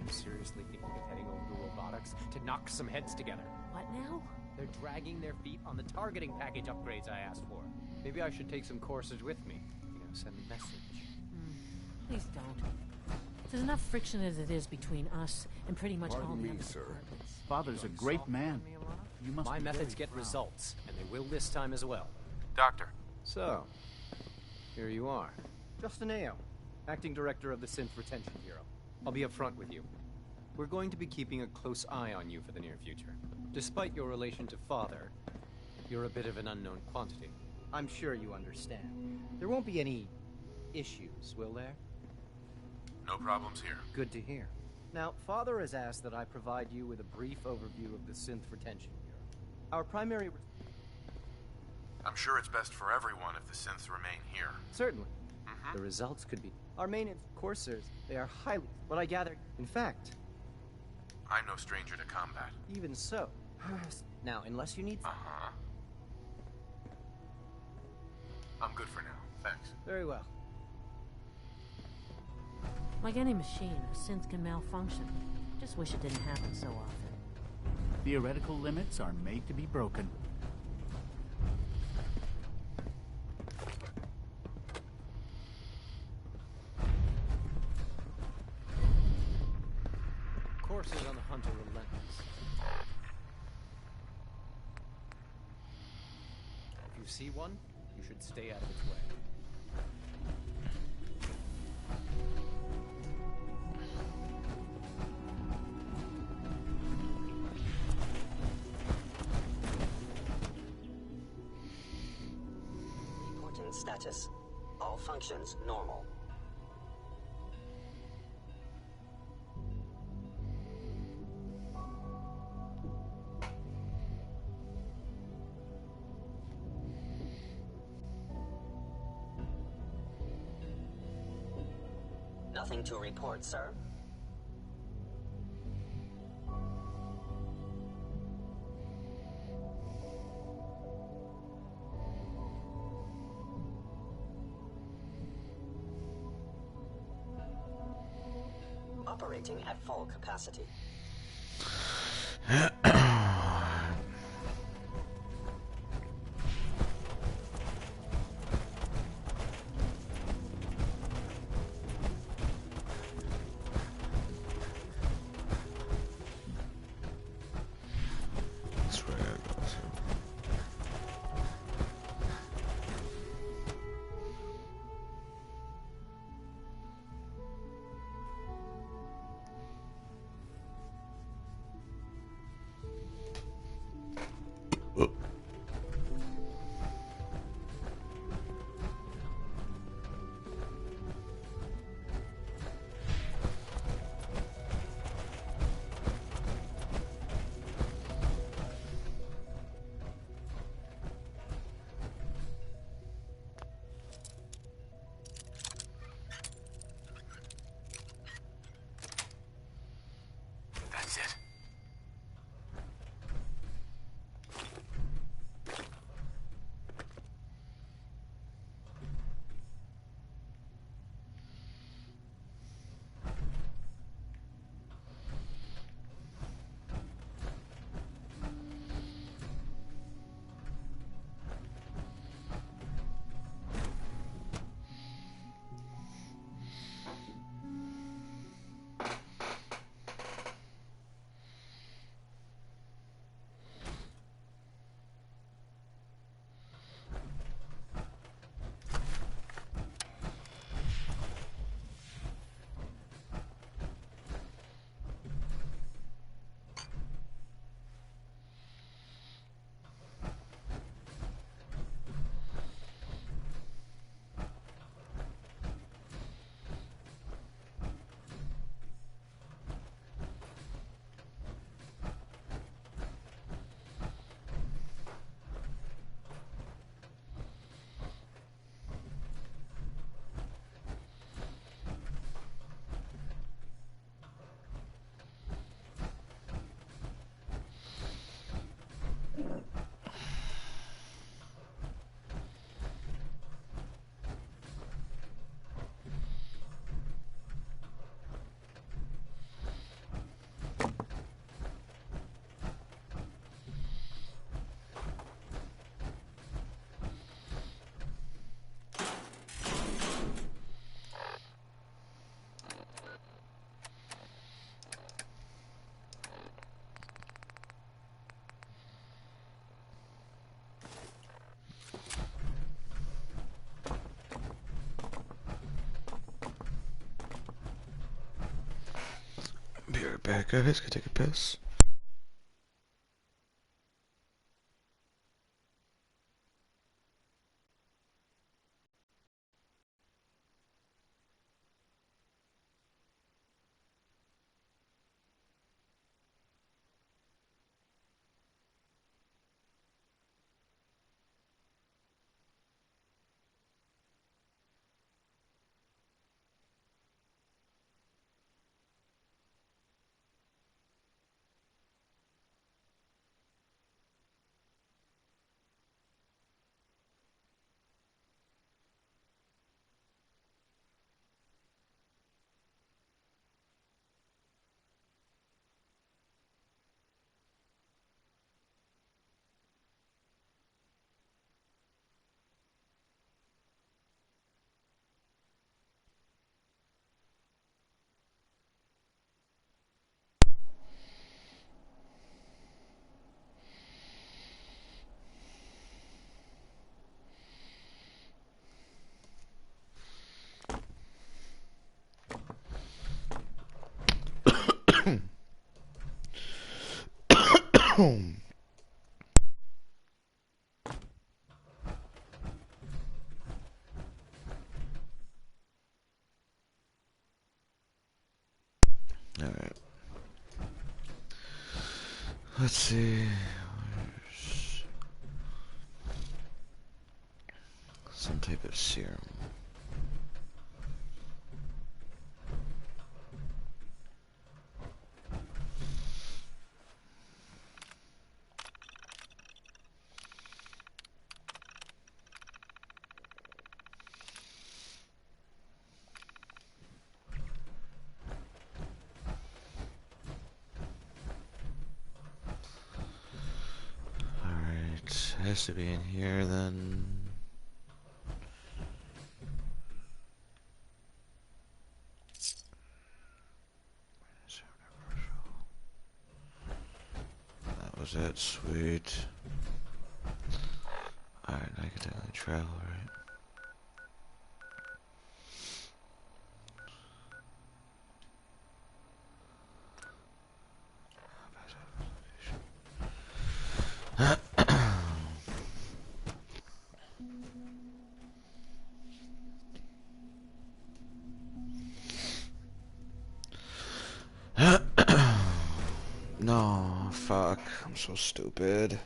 I'm seriously thinking of heading over to robotics to knock some heads together. What now? They're dragging their feet on the targeting package upgrades I asked for. Maybe I should take some courses with me. You know, send a message. Please don't. There's enough friction as it is between us and pretty much all the other sir. departments. Father's a great man. You must My be methods very get proud. results, and they will this time as well. Doctor. So, here you are. Justin Ao, Acting Director of the Synth Retention Bureau. I'll be upfront with you. We're going to be keeping a close eye on you for the near future. Despite your relation to Father, you're a bit of an unknown quantity. I'm sure you understand. There won't be any issues, will there? No problems here. Good to hear. Now, Father has asked that I provide you with a brief overview of the Synth Retention Bureau. Our primary... I'm sure it's best for everyone if the synths remain here. Certainly. The results could be... Our main coursers, they are highly... What I gather... In fact... I'm no stranger to combat. Even so. Now, unless you need... Uh-huh. I'm good for now. Thanks. Very well. Like any machine, a synth can malfunction. Just wish it didn't happen so often. Theoretical limits are made to be broken. Courses on the hunt are relentless. If you see one, You should stay out of its way. Reporting status. All functions normal. Nothing to report, sir. Operating at full capacity. That's where I gotta go to. That's it. Be right back, guys. Go take a piss. Alright. Let's see. Where's some type of serum. Has to be in here then. That was it, sweet. Alright, I can definitely travel, right? No, fuck. I'm so stupid.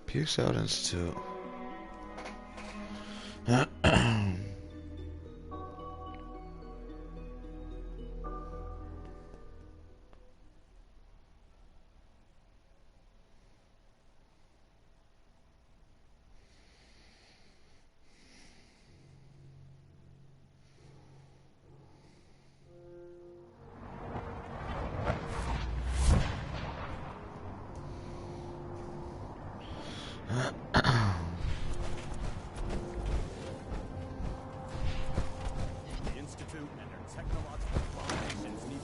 Puke's Out Institute. The Institute and their technological foundations need.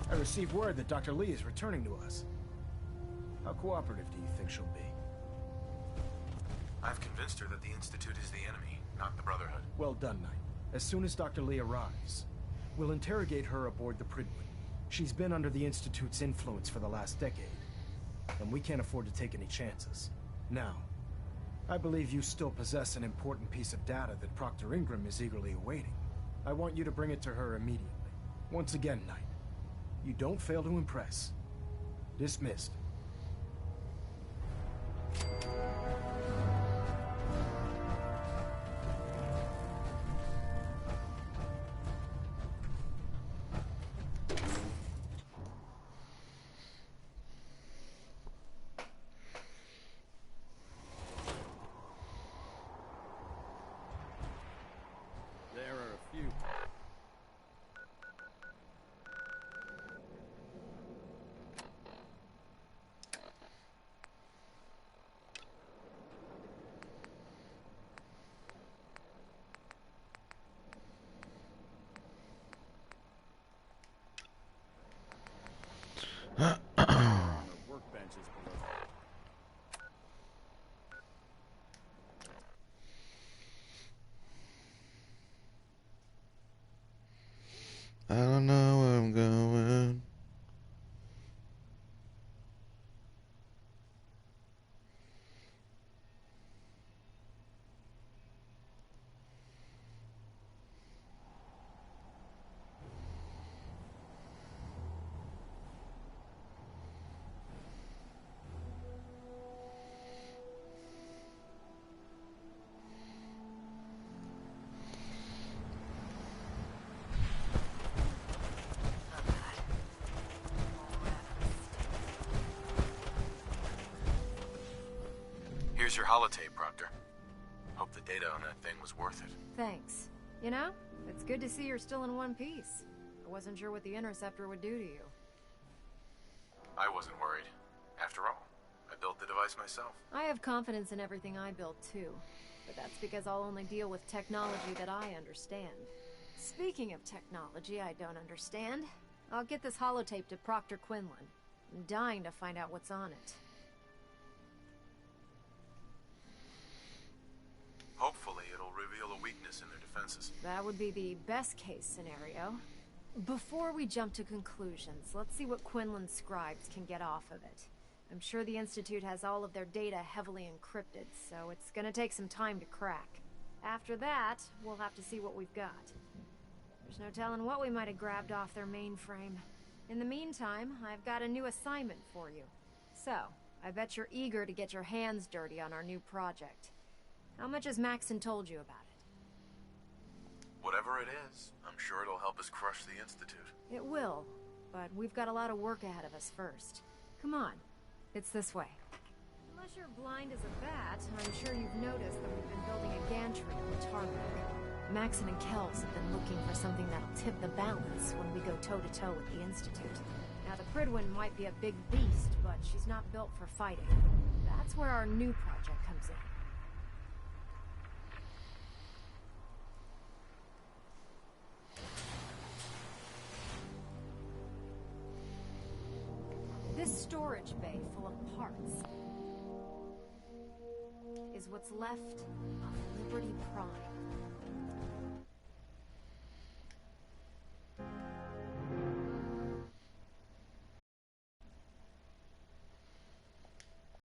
I received word that Dr. Lee is returning to us. How cooperative do you think she'll be? I've convinced her that the Institute is the enemy, not the Brotherhood. Well done, Knight. As soon as Dr. Lee arrives, we'll interrogate her aboard the Prydwen. She's been under the Institute's influence for the last decade, and we can't afford to take any chances. Now, I believe you still possess an important piece of data that Proctor Ingram is eagerly awaiting. I want you to bring it to her immediately. Once again, Knight, you don't fail to impress. Dismissed. There are a few. Workbench is below. I don't know where I'm going. Here's your holotape, Proctor. Hope the data on that thing was worth it. Thanks. You know, it's good to see you're still in one piece. I wasn't sure what the Interceptor would do to you. I wasn't worried. After all, I built the device myself. I have confidence in everything I build too, but that's because I'll only deal with technology that I understand. Speaking of technology I don't understand, I'll get this holotape to Proctor Quinlan. I'm dying to find out what's on it. Hopefully it'll reveal a weakness in their defenses. That would be the best case scenario. Before we jump to conclusions, let's see what Quinlan's scribes can get off of it. I'm sure the Institute has all of their data heavily encrypted, so it's gonna take some time to crack. After that, we'll have to see what we've got. There's no telling what we might have grabbed off their mainframe. In the meantime, I've got a new assignment for you. So, I bet you're eager to get your hands dirty on our new project. How much has Maxon told you about it? Whatever it is, I'm sure it'll help us crush the Institute. It will, but we've got a lot of work ahead of us first. Come on, it's this way. Unless you're blind as a bat, I'm sure you've noticed that we've been building a gantry on the Tarmac. Maxon and Kells have been looking for something that'll tip the balance when we go toe-to-toe with the Institute. Now, the Prydwen might be a big beast, but she's not built for fighting. That's where our new project comes in. This storage bay full of parts is what's left of Liberty Prime.